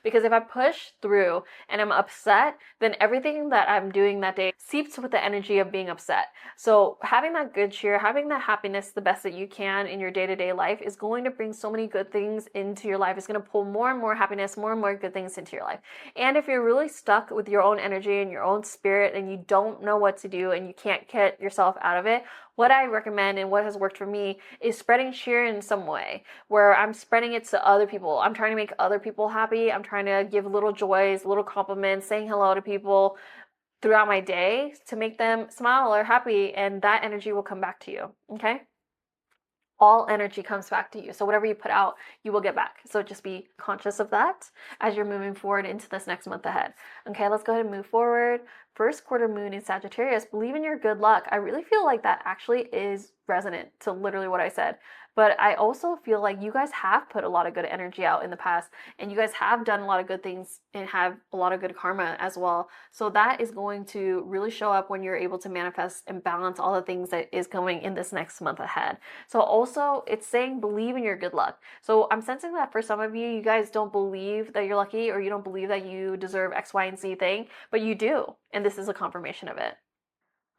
Because if I push through and I'm upset, then everything that I'm doing that day seeps with the energy of being upset. So having that good cheer, having that happiness the best that you can in your day-to-day life is going to bring so many good things into your life. It's going to pull more and more happiness, more and more good things into your life. And if you're really stuck with your own energy and your own spirit and you don't know what to do and you can't get yourself out of it, what I recommend and what has worked for me is spreading cheer in some way where I'm spreading it to other people. I'm trying to make other people happy. I'm trying to give little joys, little compliments, saying hello to people throughout my day to make them smile or happy, and that energy will come back to you. Okay? all energy comes back to you. So whatever you put out, you will get back. So just be conscious of that as you're moving forward into this next month ahead. Okay, let's go ahead and move forward. First quarter moon in Sagittarius, believe in your good luck. I really feel like that actually is resonant to literally what I said. But I also feel like you guys have put a lot of good energy out in the past, and you guys have done a lot of good things and have a lot of good karma as well. So that is going to really show up when you're able to manifest and balance all the things that is coming in this next month ahead. So also it's saying believe in your good luck. So I'm sensing that for some of you, you guys don't believe that you're lucky, or you don't believe that you deserve X, Y, and Z thing, but you do. And this is a confirmation of it.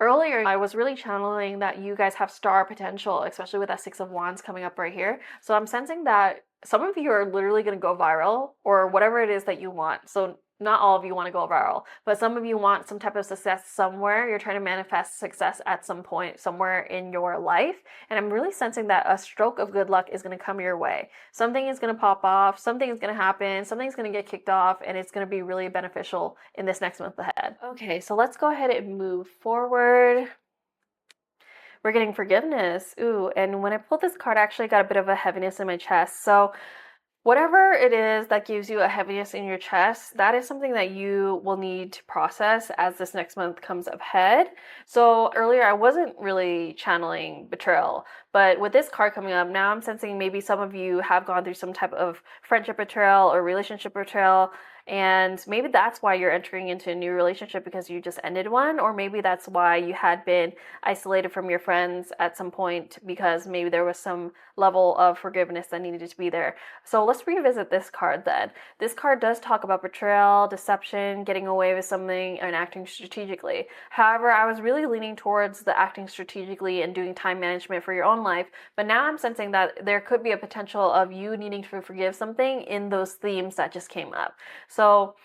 Earlier, I was really channeling that you guys have star potential, especially with that Six of Wands coming up right here. So I'm sensing that some of you are literally going to go viral, or whatever it is that you want. So not all of you want to go viral, but some of you want some type of success somewhere. You're trying to manifest success at some point somewhere in your life. And I'm really sensing that a stroke of good luck is going to come your way. Something is going to pop off, something is going to happen, something's going to get kicked off, and it's going to be really beneficial in this next month ahead. Okay, so let's go ahead and move forward. We're getting forgiveness. Ooh, and when I pulled this card, I actually got a bit of a heaviness in my chest. So whatever it is that gives you a heaviness in your chest, that is something that you will need to process as this next month comes ahead. So earlier I wasn't really channeling betrayal, but with this card coming up, now I'm sensing maybe some of you have gone through some type of friendship betrayal or relationship betrayal. And maybe that's why you're entering into a new relationship, because you just ended one, or maybe that's why you had been isolated from your friends at some point because maybe there was some level of forgiveness that needed to be there. So let's revisit this card then. This card does talk about betrayal, deception, getting away with something, and acting strategically. However, I was really leaning towards the acting strategically and doing time management for your own life, but now I'm sensing that there could be a potential of you needing to forgive something in those themes that just came up. So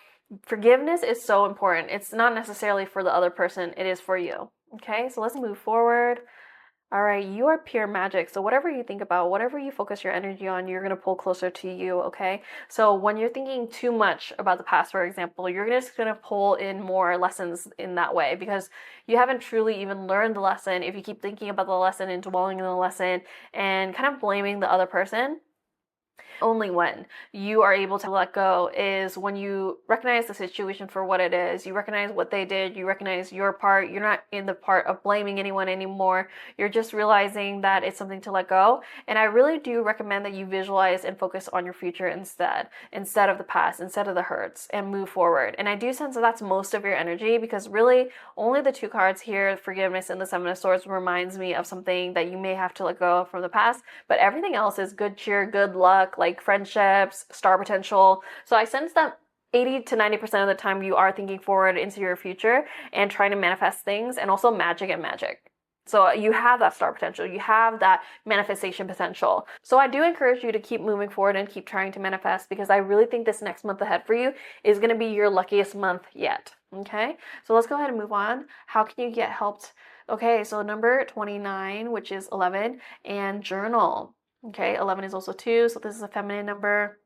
forgiveness is so important. It's not necessarily for the other person, it is for you. Okay, so let's move forward. All right, you are pure magic. So whatever you think about, whatever you focus your energy on, you're going to pull closer to you, okay? So when you're thinking too much about the past, for example, you're just going to pull in more lessons in that way, because you haven't truly even learned the lesson if you keep thinking about the lesson and dwelling in the lesson and kind of blaming the other person. Only when you are able to let go is when you recognize the situation for what it is. You recognize what they did. You recognize your part. You're not in the part of blaming anyone anymore. You're just realizing that it's something to let go. And I really do recommend that you visualize and focus on your future instead of the past, instead of the hurts, and move forward. And I do sense that that's most of your energy, because really only the two cards here, forgiveness and the Seven of Swords, reminds me of something that you may have to let go from the past. But everything else is good cheer, good luck, like friendships, star potential. So I sense that 80 to 90% of the time you are thinking forward into your future and trying to manifest things, and also magic and magic. So you have that star potential, you have that manifestation potential. So I do encourage you to keep moving forward and keep trying to manifest, because I really think this next month ahead for you is going to be your luckiest month yet. Okay, so let's go ahead and move on. How can you get helped? Okay, so number 29, which is 11, and journal. Okay, 11 is also 2, so this is a feminine number,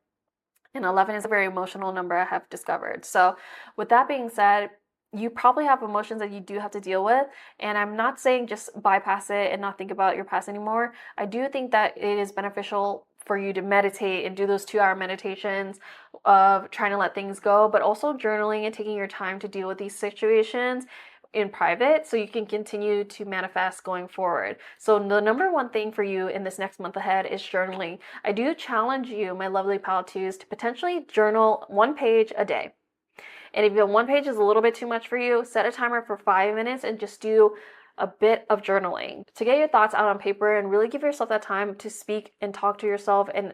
and 11 is a very emotional number, I have discovered. So with that being said, you probably have emotions that you do have to deal with, and I'm not saying just bypass it and not think about your past anymore. I do think that it is beneficial for you to meditate and do those 2-hour meditations of trying to let things go, but also journaling and taking your time to deal with these situations in private, so you can continue to manifest going forward. So the number one thing for you in this next month ahead is journaling. I do challenge you, my lovely pal twos, to potentially journal 1 page a day. And if the 1 page is a little bit too much for you, set a timer for 5 minutes and just do a bit of journaling to get your thoughts out on paper, and really give yourself that time to speak and talk to yourself and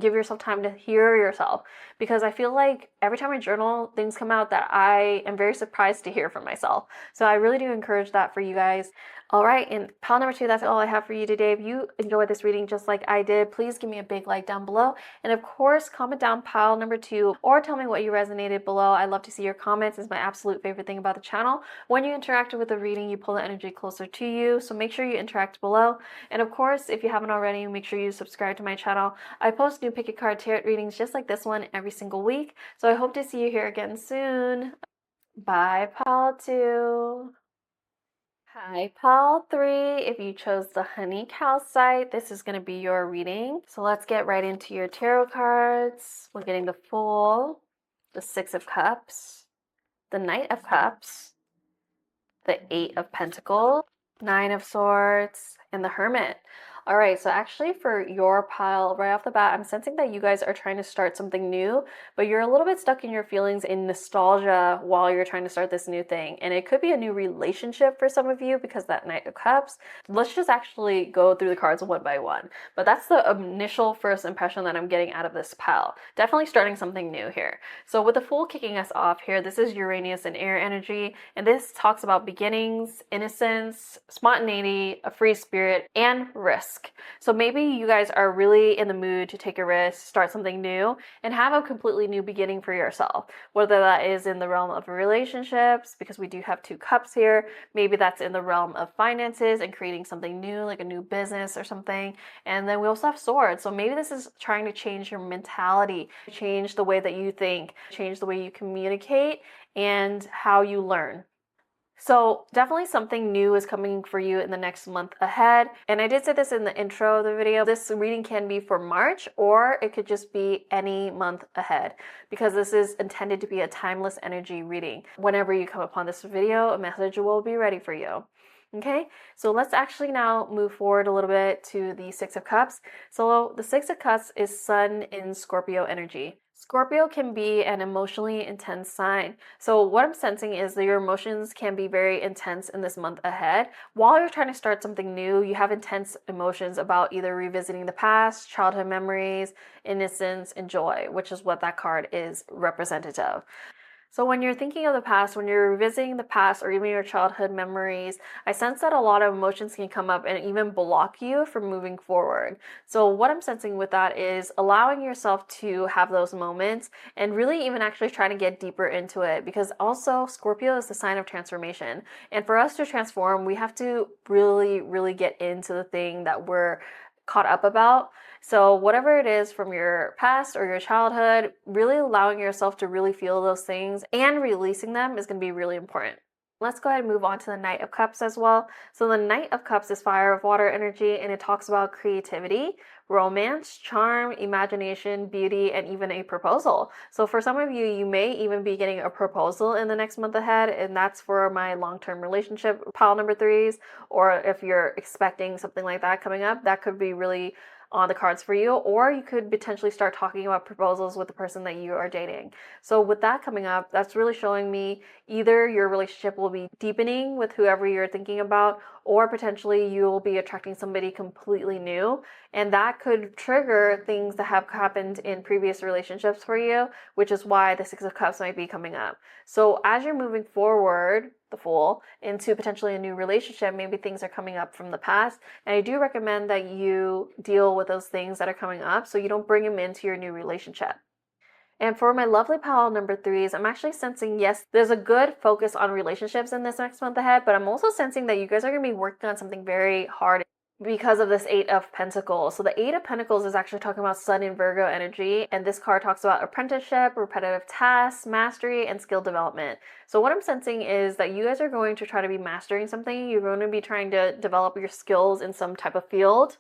give yourself time to hear yourself, because I feel like every time I journal, things come out that I am very surprised to hear from myself. So I really do encourage that for you guys. All right, and pile number 2, that's all I have for you today. If you enjoyed this reading just like I did, please give me a big like down below, and of course comment down pile number 2, or tell me what you resonated below. I love to see your comments. It's my absolute favorite thing about the channel. When you interacted with the reading, you pull the energy closer to you, so make sure you interact below. And of course, if you haven't already, make sure you subscribe to my channel. I post new pick a card tarot readings just like this one every single week, so I hope to see you here again soon. Bye, pal 2. Hi, pile 3. If you chose the honey calcite, this is going to be your reading. So let's get right into your tarot cards. We're getting the Fool, the Six of Cups, the Knight of Cups, the Eight of Pentacles, Nine of Swords, and the Hermit. All right, so actually for your pile, right off the bat, I'm sensing that you guys are trying to start something new, but you're a little bit stuck in your feelings in nostalgia while you're trying to start this new thing. And it could be a new relationship for some of you because that Knight of Cups. Let's just actually go through the cards one by one. But that's the initial first impression that I'm getting out of this pile. Definitely starting something new here. So with the Fool kicking us off here, this is Uranus and air energy, and this talks about beginnings, innocence, spontaneity, a free spirit, and risk. So maybe you guys are really in the mood to take a risk, start something new, and have a completely new beginning for yourself. Whether that is in the realm of relationships, because we do have 2 cups here, maybe that's in the realm of finances and creating something new, like a new business or something. And then we also have swords. So maybe this is trying to change your mentality, change the way that you think, change the way you communicate, and how you learn. So definitely something new is coming for you in the next month ahead. And I did say this in the intro of the video. This reading can be for March, or it could just be any month ahead, because this is intended to be a timeless energy reading. Whenever you come upon this video, a message will be ready for you. Okay, so let's actually now move forward a little bit to the Six of Cups. So the Six of Cups is Sun in Scorpio energy. Scorpio can be an emotionally intense sign. So what I'm sensing is that your emotions can be very intense in this month ahead. While you're trying to start something new, you have intense emotions about either revisiting the past, childhood memories, innocence, and joy, which is what that card is representative of. So when you're thinking of the past, when you're revisiting the past or even your childhood memories, I sense that a lot of emotions can come up and even block you from moving forward. So what I'm sensing with that is allowing yourself to have those moments and really even actually trying to get deeper into it, because also Scorpio is the sign of transformation. And for us to transform, we have to really, really get into the thing that we're caught up about. So whatever it is from your past or your childhood, really allowing yourself to really feel those things and releasing them is going to be really important. Let's go ahead and move on to the Knight of Cups as well. So the Knight of Cups is fire of water energy, and it talks about creativity, romance, charm, imagination, beauty, and even a proposal. So for some of you, you may even be getting a proposal in the next month ahead, and that's for my long-term relationship pile number 3s, or if you're expecting something like that coming up, that could be really on the cards for you, or you could potentially start talking about proposals with the person that you are dating. So with that coming up, that's really showing me either your relationship will be deepening with whoever you're thinking about, or potentially you will be attracting somebody completely new, and that could trigger things that have happened in previous relationships for you, which is why the Six of Cups might be coming up. So as you're moving forward, the Fool, into potentially a new relationship, maybe things are coming up from the past, and I do recommend that you deal with those things that are coming up so you don't bring them into your new relationship. And for my lovely pile number 3s, I'm actually sensing, yes, there's a good focus on relationships in this next month ahead, but I'm also sensing that you guys are going to be working on something very hard because of this Eight of Pentacles. So the Eight of Pentacles is actually talking about Sun in Virgo energy, and this card talks about apprenticeship, repetitive tasks, mastery, and skill development. So what I'm sensing is that you guys are going to try to be mastering something. You're going to be trying to develop your skills in some type of field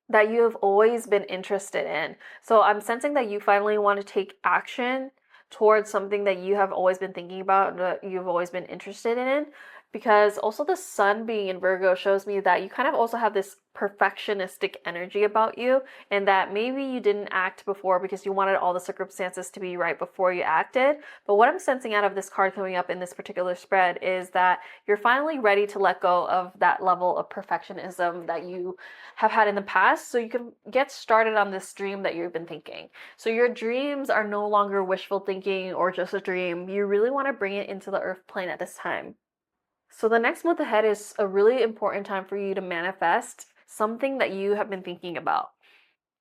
that you have always been interested in. So I'm sensing that you finally want to take action towards something that you have always been thinking about, that you've always been interested in. Because also the Sun being in Virgo shows me that you kind of also have this perfectionistic energy about you, and that maybe you didn't act before because you wanted all the circumstances to be right before you acted. But what I'm sensing out of this card coming up in this particular spread is that you're finally ready to let go of that level of perfectionism that you have had in the past, so you can get started on this dream that you've been thinking. So your dreams are no longer wishful thinking or just a dream. You really want to bring it into the earth plane at this time. So the next month ahead is a really important time for you to manifest something that you have been thinking about.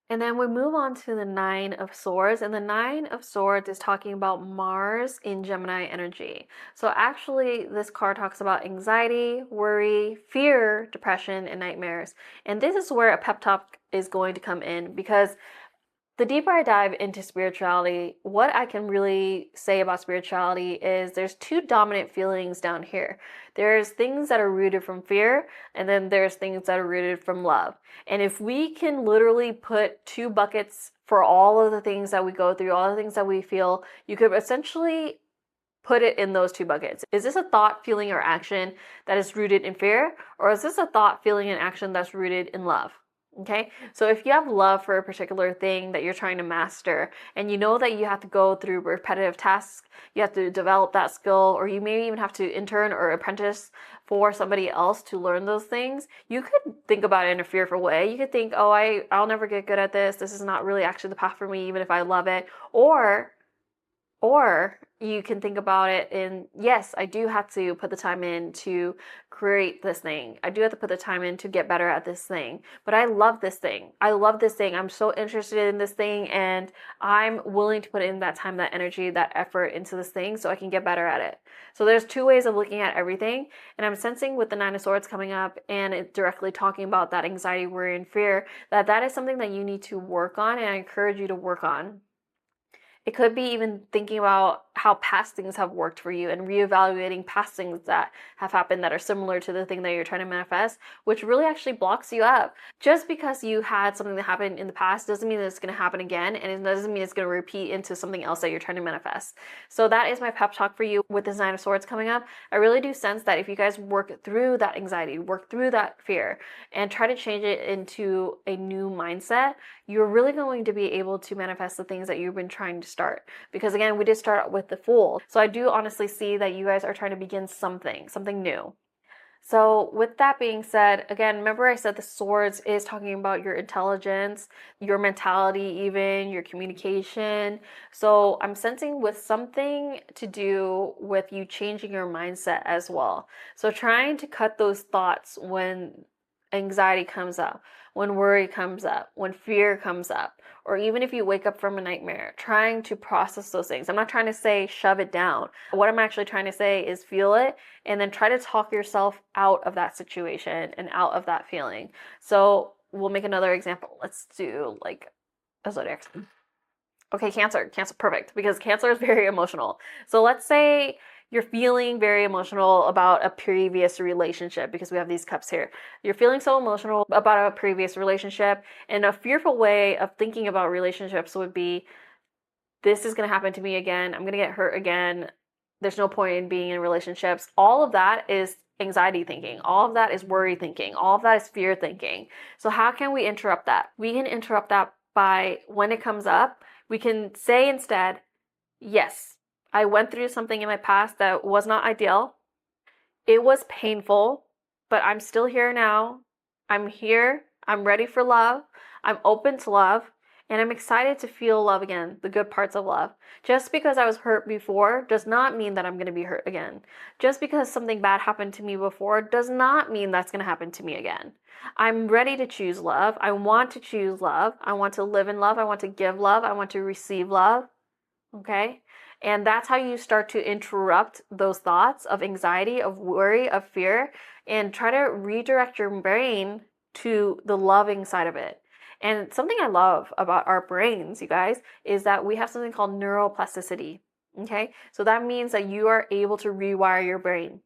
And then we move on to the Nine of Swords, and the Nine of Swords is talking about Mars in Gemini energy. So actually, this card talks about anxiety, worry, fear, depression, and nightmares. And this is where a pep talk is going to come in, because The deeper I dive into spirituality, what I can really say about spirituality is there's two dominant feelings down here. There's things that are rooted from fear, and then there's things that are rooted from love. And if we can literally put two buckets for all of the things that we go through, all the things that we feel, you could essentially put it in those two buckets. Is this a thought, feeling, or action that is rooted in fear? Or is this a thought, feeling, and action that's rooted in love? Okay, so if you have love for a particular thing that you're trying to master, and you know that you have to go through repetitive tasks, you have to develop that skill, or you may even have to intern or apprentice for somebody else to learn those things, you could think about it in a fearful way. You could think, oh, I'll never get good at this. This is not really actually the path for me, even if I love it. Or you can think about it in, yes, I do have to put the time in to create this thing. I do have to put the time in to get better at this thing. But I love this thing. I love this thing. I'm so interested in this thing, and I'm willing to put in that time, that energy, that effort into this thing so I can get better at it. So there's two ways of looking at everything. And I'm sensing with the Nine of Swords coming up and it directly talking about that anxiety, worry, and fear, that that is something that you need to work on, and I encourage you to work on. It could be even thinking about how past things have worked for you and reevaluating past things that have happened that are similar to the thing that you're trying to manifest, which really actually blocks you up. Just because you had something that happened in the past doesn't mean that it's going to happen again, and it doesn't mean it's going to repeat into something else that you're trying to manifest. So that is my pep talk for you with this Nine of Swords coming up. I really do sense that if you guys work through that anxiety, work through that fear, and try to change it into a new mindset, you're really going to be able to manifest the things that you've been trying to start. Because again, we did start with the Fool. So I do honestly see that you guys are trying to begin something new. So with that being said, again, remember I said the swords is talking about your intelligence, your mentality, even your communication. So I'm sensing with something to do with you changing your mindset as well. So trying to cut those thoughts when anxiety comes up, when worry comes up, when fear comes up, or even if you wake up from a nightmare, trying to process those things. I'm not trying to say shove it down. What I'm actually trying to say is feel it and then try to talk yourself out of that situation and out of that feeling. So we'll make another example. Let's do like a zodiac sign. Okay, Cancer, perfect, because Cancer is very emotional. So let's say you're feeling very emotional about a previous relationship, because we have these cups here. You're feeling so emotional about a previous relationship, and a fearful way of thinking about relationships would be, this is going to happen to me again. I'm going to get hurt again. There's no point in being in relationships. All of that is anxiety thinking. All of that is worry thinking. All of that is fear thinking. So how can we interrupt that? We can interrupt that by, when it comes up, we can say instead, yes, I went through something in my past that was not ideal. It was painful, but I'm still here now. I'm here. I'm ready for love. I'm open to love. And I'm excited to feel love again, the good parts of love. Just because I was hurt before does not mean that I'm going to be hurt again. Just because something bad happened to me before does not mean that's going to happen to me again. I'm ready to choose love. I want to choose love. I want to live in love. I want to give love. I want to receive love. Okay? And that's how you start to interrupt those thoughts of anxiety, of worry, of fear, and try to redirect your brain to the loving side of it. And something I love about our brains, you guys, is that we have something called neuroplasticity. Okay? So that means that you are able to rewire your brain.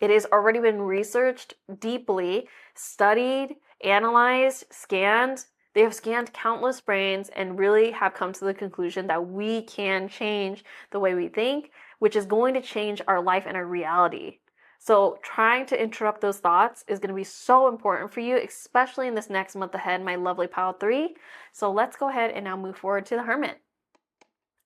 It has already been researched deeply, studied, analyzed, scanned. They have scanned countless brains and really have come to the conclusion that we can change the way we think, which is going to change our life and our reality. So trying to interrupt those thoughts is going to be so important for you, especially in this next month ahead, my lovely pile 3. So let's go ahead and now move forward to the Hermit.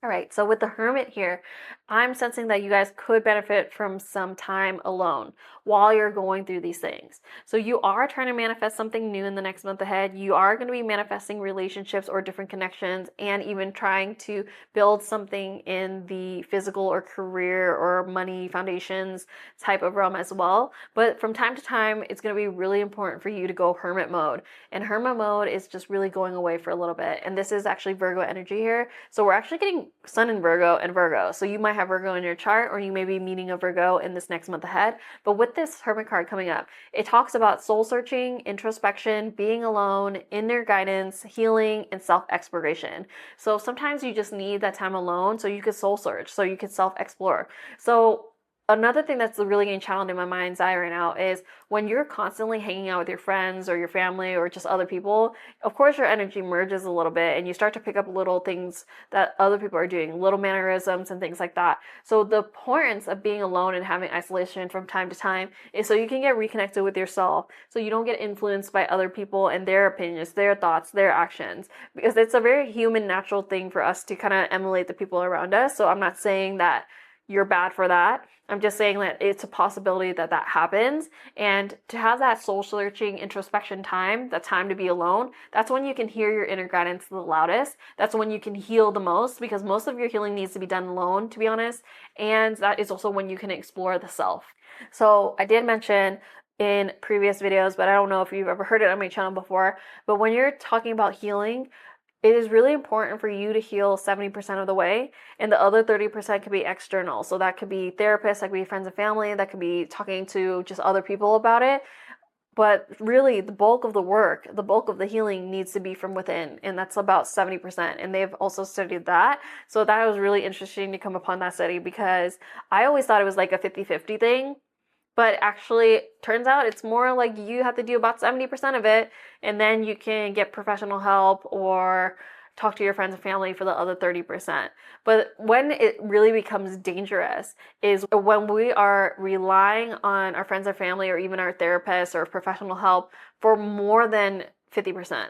All right, so with the Hermit here, I'm sensing that you guys could benefit from some time alone while you're going through these things. So you are trying to manifest something new in the next month ahead. You are going to be manifesting relationships or different connections, and even trying to build something in the physical or career or money foundations type of realm as well. But from time to time, it's going to be really important for you to go Hermit mode. And Hermit mode is just really going away for a little bit. And this is actually Virgo energy here. So we're actually getting Sun in Virgo and Virgo. So you might have Virgo in your chart, or you may be meeting a Virgo in this next month ahead. But with this Hermit card coming up, it talks about soul searching, introspection, being alone, inner guidance, healing, and self-exploration. So sometimes you just need that time alone so you can soul search, so you can self-explore. So another thing that's really getting challenged in my mind's eye right now is when you're constantly hanging out with your friends or your family or just other people, of course your energy merges a little bit and you start to pick up little things that other people are doing, little mannerisms and things like that. So the importance of being alone and having isolation from time to time is so you can get reconnected with yourself, so you don't get influenced by other people and their opinions, their thoughts, their actions, because it's a very human, natural thing for us to kind of emulate the people around us. So I'm not saying that you're bad for that. I'm just saying that it's a possibility that that happens. And to have that soul searching introspection time, that time to be alone, that's when you can hear your inner guidance the loudest. That's when you can heal the most, because most of your healing needs to be done alone, to be honest. And that is also when you can explore the self. So I did mention in previous videos, but I don't know if you've ever heard it on my channel before, but when you're talking about healing, it is really important for you to heal 70% of the way, and the other 30% could be external. So that could be therapists, that could be friends and family, that could be talking to just other people about it. But really, the bulk of the work, the bulk of the healing needs to be from within, and that's about 70%. And they've also studied that. So that was really interesting to come upon that study, because I always thought it was like a 50-50 thing. But actually, turns out it's more like you have to do about 70% of it, and then you can get professional help or talk to your friends and family for the other 30%. But when it really becomes dangerous is when we are relying on our friends or family or even our therapists or professional help for more than 50%.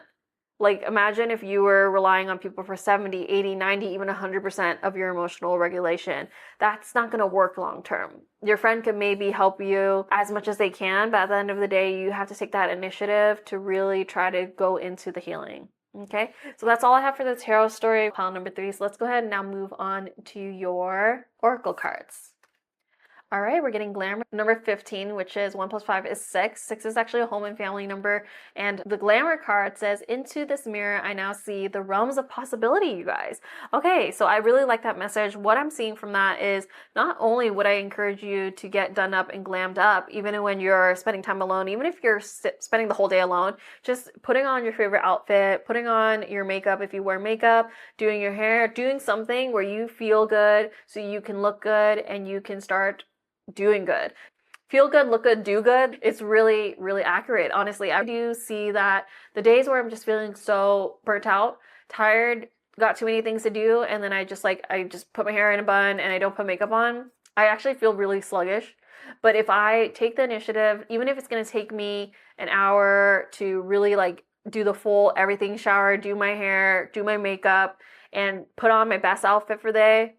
Like, imagine if you were relying on people for 70, 80, 90, even 100% of your emotional regulation. That's not going to work long term. Your friend can maybe help you as much as they can, but at the end of the day, you have to take that initiative to really try to go into the healing. Okay, so that's all I have for the tarot story, pile number 3. So let's go ahead and now move on to your oracle cards. All right, we're getting glamour number 15, which is 1 + 5 is 6. 6 is actually a home and family number. And the glamour card says, into this mirror, I now see the realms of possibility, you guys. Okay, so I really like that message. What I'm seeing from that is not only would I encourage you to get done up and glammed up, even when you're spending time alone, even if you're spending the whole day alone, just putting on your favorite outfit, putting on your makeup if you wear makeup, doing your hair, doing something where you feel good so you can look good and you can start doing good. Feel good, look good, do good. It's really, really accurate. Honestly, I do see that the days where I'm just feeling so burnt out, tired, got too many things to do, and then I just put my hair in a bun and I don't put makeup on, I actually feel really sluggish. But if I take the initiative, even if it's going to take me an hour to really like do the full everything, shower, do my hair, do my makeup, and put on my best outfit for the day,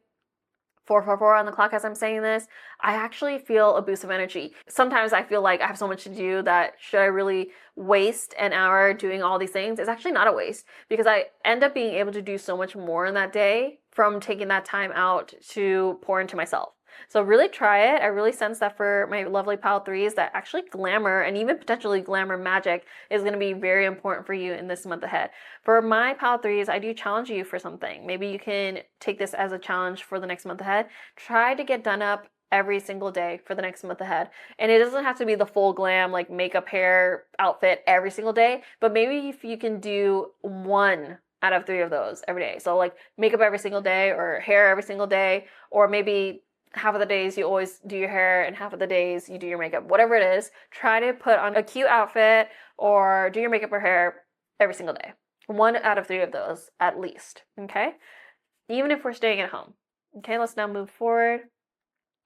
444 on the clock as I'm saying this, I actually feel a boost of energy. Sometimes I feel like I have so much to do that should I really waste an hour doing all these things? It's actually not a waste, because I end up being able to do so much more in that day from taking that time out to pour into myself. So really try it. I really sense that for my lovely pile 3s, that actually glamour and even potentially glamour magic is going to be very important for you in this month ahead. For my pile 3s, I do challenge you for something. Maybe you can take this as a challenge for the next month ahead. Try to get done up every single day for the next month ahead. And it doesn't have to be the full glam, like makeup, hair, outfit every single day, but maybe if you can do 1 out of 3 of those every day. So like makeup every single day, or hair every single day, or maybe half of the days you always do your hair and half of the days you do your makeup. Whatever it is, try to put on a cute outfit or do your makeup or hair every single day. 1 out of 3 of those at least, okay? Even if we're staying at home. Okay, let's now move forward.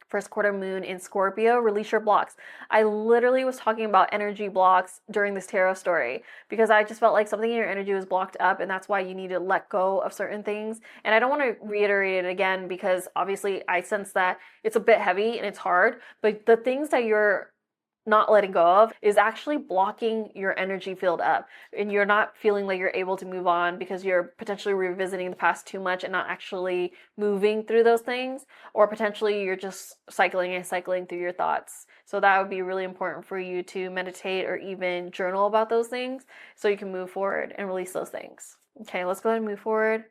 First quarter moon in Scorpio, release your blocks. I literally was talking about energy blocks during this tarot story because I just felt like something in your energy was blocked up, and that's why you need to let go of certain things. And I don't want to reiterate it again because obviously I sense that it's a bit heavy and it's hard, but the things that you're not letting go of is actually blocking your energy field up, and you're not feeling like you're able to move on because you're potentially revisiting the past too much and not actually moving through those things, or potentially you're just cycling and cycling through your thoughts. So that would be really important for you to meditate or even journal about those things so you can move forward and release those things. Okay, let's go ahead and move forward.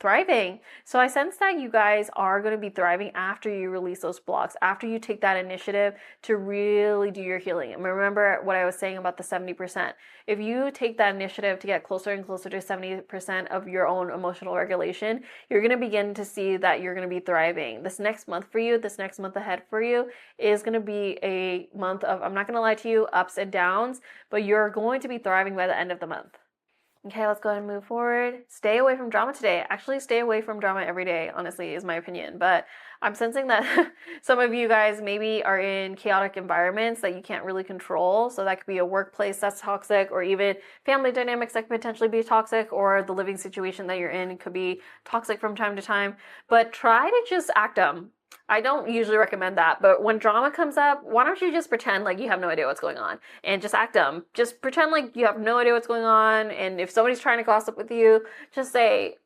thriving. So I sense that you guys are going to be thriving after you release those blocks, after you take that initiative to really do your healing. And remember what I was saying about the 70%. If you take that initiative to get closer and closer to 70% of your own emotional regulation, you're going to begin to see that you're going to be thriving. This next month for you, this next month ahead for you is going to be a month of, I'm not going to lie to you, ups and downs, but you're going to be thriving by the end of the month. Okay, let's go ahead and move forward. Stay away from drama today. Actually, stay away from drama every day, honestly, is my opinion. But I'm sensing that some of you guys maybe are in chaotic environments that you can't really control. So that could be a workplace that's toxic, or even family dynamics that could potentially be toxic, or the living situation that you're in could be toxic from time to time. But try to just act them. I don't usually recommend that, but when drama comes up, why don't you just pretend like you have no idea what's going on and just act dumb. Just pretend like you have no idea what's going on, and if somebody's trying to gossip with you, just say,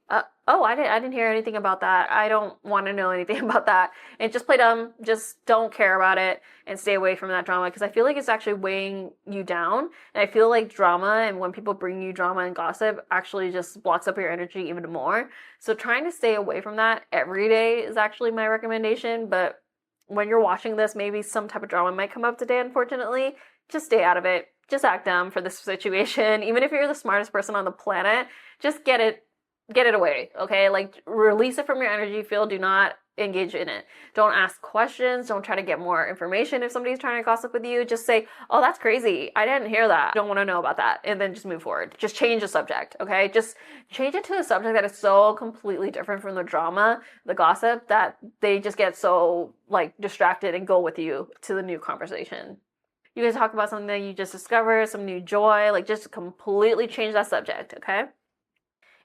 oh, I didn't hear anything about that. I don't want to know anything about that. And just play dumb. Just don't care about it and stay away from that drama, because I feel like it's actually weighing you down. And I feel like drama, and when people bring you drama and gossip, actually just blocks up your energy even more. So trying to stay away from that every day is actually my recommendation. But when you're watching this, maybe some type of drama might come up today, unfortunately. Just stay out of it. Just act dumb for this situation. Even if you're the smartest person on the planet, just get it away, okay? Like, release it from your energy field. Do not engage in it. Don't ask questions. Don't try to get more information if somebody's trying to gossip with you. Just say, oh, that's crazy. I didn't hear that. I don't want to know about that. And then just move forward. Just change the subject, okay? Just change it to a subject that is so completely different from the drama, the gossip, that they just get so, like, distracted and go with you to the new conversation. You guys talk about something that you just discovered, some new joy, like, just completely change that subject, okay?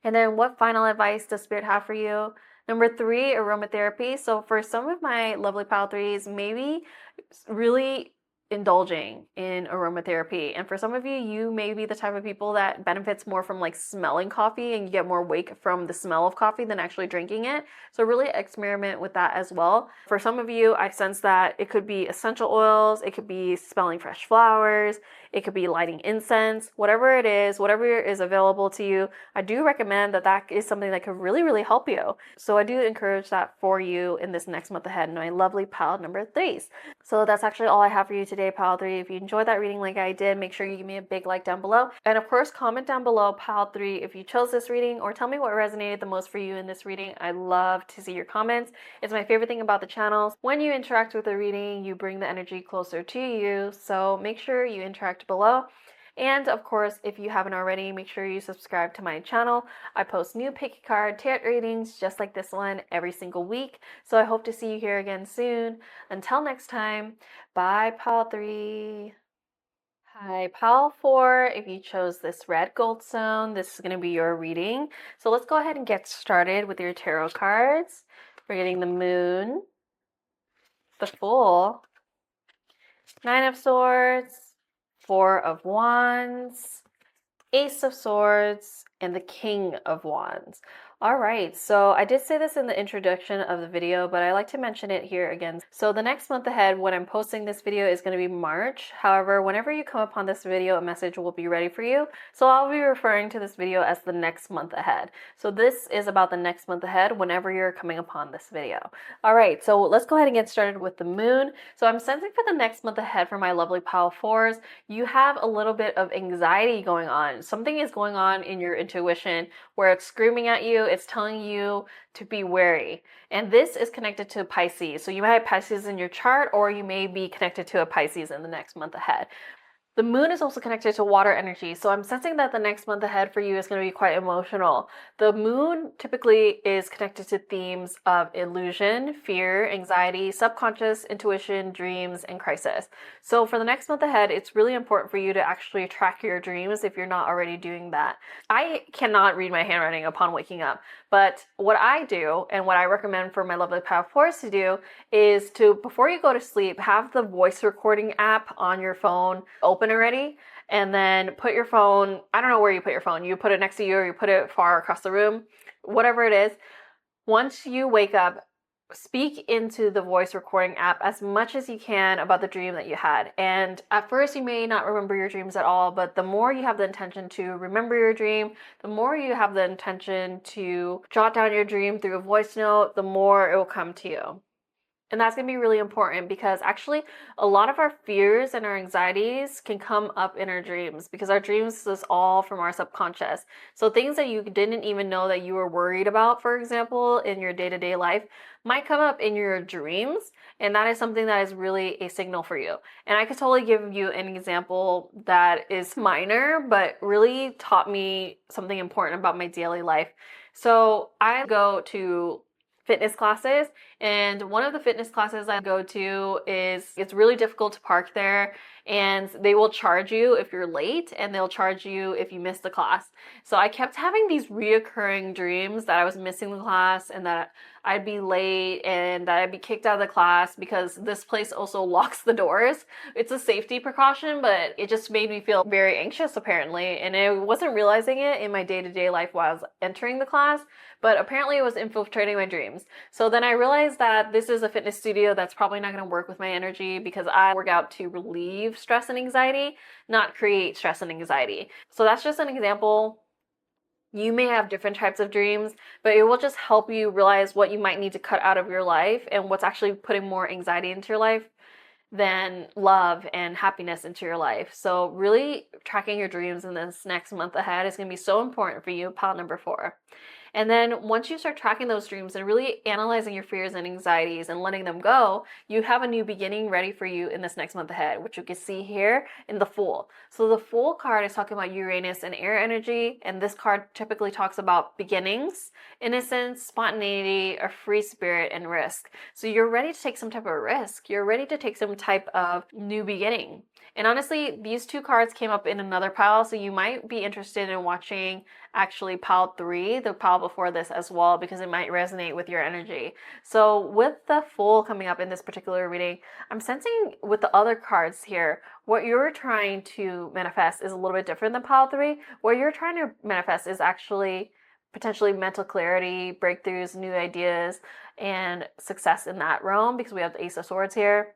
And then what final advice does Spirit have for you? Number 3, aromatherapy. So for some of my lovely pile 3s, maybe really indulging in aromatherapy. And for some of you, you may be the type of people that benefits more from like smelling coffee, and you get more awake from the smell of coffee than actually drinking it. So really experiment with that as well. For some of you, I sense that it could be essential oils, it could be smelling fresh flowers, it could be lighting incense, whatever it is, whatever is available to you. I do recommend that is something that could really, really help you. So I do encourage that for you in this next month ahead in my lovely pile number 3s. So that's actually all I have for you today, pile 3. If you enjoyed that reading like I did, make sure you give me a big like down below. And of course, comment down below, pile 3, if you chose this reading, or tell me what resonated the most for you in this reading. I love to see your comments. It's my favorite thing about the channel. When you interact with the reading, you bring the energy closer to you. So make sure you interact below. And of course, if you haven't already, make sure you subscribe to my channel. I post new picky card tarot readings just like this one every single week. So I hope to see you here again soon. Until next time, bye, pile 3. Hi, pile 4. If you chose this red goldstone, this is going to be your reading. So let's go ahead and get started with your tarot cards. We're getting the moon, the fool, 9 of swords, 4 of wands, Ace of Swords, and the King of Wands. All right, so I did say this in the introduction of the video, but I like to mention it here again. So the next month ahead, when I'm posting this video, is going to be March. However, whenever you come upon this video, a message will be ready for you. So I'll be referring to this video as the next month ahead. So this is about the next month ahead whenever you're coming upon this video. All right, so let's go ahead and get started with the moon. So I'm sensing for the next month ahead for my lovely pile 4s, you have a little bit of anxiety going on. Something is going on in your intuition where it's screaming at you, it's telling you to be wary. And this is connected to Pisces. So you might have Pisces in your chart, or you may be connected to a Pisces in the next month ahead. The moon is also connected to water energy, so I'm sensing that the next month ahead for you is going to be quite emotional. The moon typically is connected to themes of illusion, fear, anxiety, subconscious, intuition, dreams, and crisis. So for the next month ahead, it's really important for you to actually track your dreams if you're not already doing that. I cannot read my handwriting upon waking up, but what I do, and what I recommend for my lovely pile 4s to do, is to, before you go to sleep, have the voice recording app on your phone open already, and then put your phone, I don't know where you put your phone, you put it next to you or you put it far across the room, whatever it is. Once you wake up, speak into the voice recording app as much as you can about the dream that you had. And at first, you may not remember your dreams at all, but the more you have the intention to remember your dream, the more you have the intention to jot down your dream through a voice note, the more it will come to you. And that's going to be really important because actually a lot of our fears and our anxieties can come up in our dreams because our dreams is all from our subconscious. So things that you didn't even know that you were worried about, for example, in your day-to-day life might come up in your dreams. And that is something that is really a signal for you. And I could totally give you an example that is minor, but really taught me something important about my daily life. So I go to fitness classes, and one of the fitness classes I go to is it's really difficult to park there, and they will charge you if you're late, and they'll charge you if you miss the class. So I kept having these reoccurring dreams that I was missing the class and that I'd be late and that I'd be kicked out of the class because this place also locks the doors. It's a safety precaution, but it just made me feel very anxious apparently, and I wasn't realizing it in my day-to-day life while I was entering the class, but apparently it was infiltrating my dreams. So then I realized that this is a fitness studio that's probably not going to work with my energy because I work out to relieve stress and anxiety, not create stress and anxiety. So that's just an example. You may have different types of dreams, but it will just help you realize what you might need to cut out of your life and what's actually putting more anxiety into your life than love and happiness into your life. So really tracking your dreams in this next month ahead is going to be so important for you, pile number 4. And then once you start tracking those dreams and really analyzing your fears and anxieties and letting them go, you have a new beginning ready for you in this next month ahead, which you can see here in the Fool. So the Fool card is talking about Uranus and air energy, and this card typically talks about beginnings, innocence, spontaneity, a free spirit, and risk. So you're ready to take some type of risk. You're ready to take some type of new beginning. And honestly, these two cards came up in another pile, so you might be interested in watching actually pile 3, the pile before this as well, because it might resonate with your energy. So with the Fool coming up in this particular reading, I'm sensing with the other cards here, what you're trying to manifest is a little bit different than pile 3. What you're trying to manifest is actually potentially mental clarity, breakthroughs, new ideas, and success in that realm because we have the Ace of Swords here.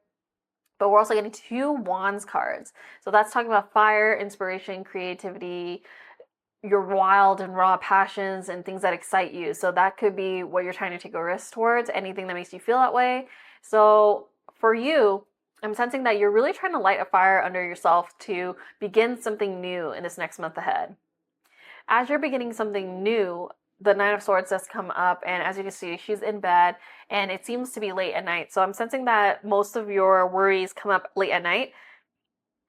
But we're also getting 2 Wands cards. So that's talking about fire, inspiration, creativity, your wild and raw passions and things that excite you. So that could be what you're trying to take a risk towards, anything that makes you feel that way. So for you, I'm sensing that you're really trying to light a fire under yourself to begin something new in this next month ahead. As you're beginning something new, the Nine of Swords does come up, and as you can see, she's in bed, and it seems to be late at night. So I'm sensing that most of your worries come up late at night,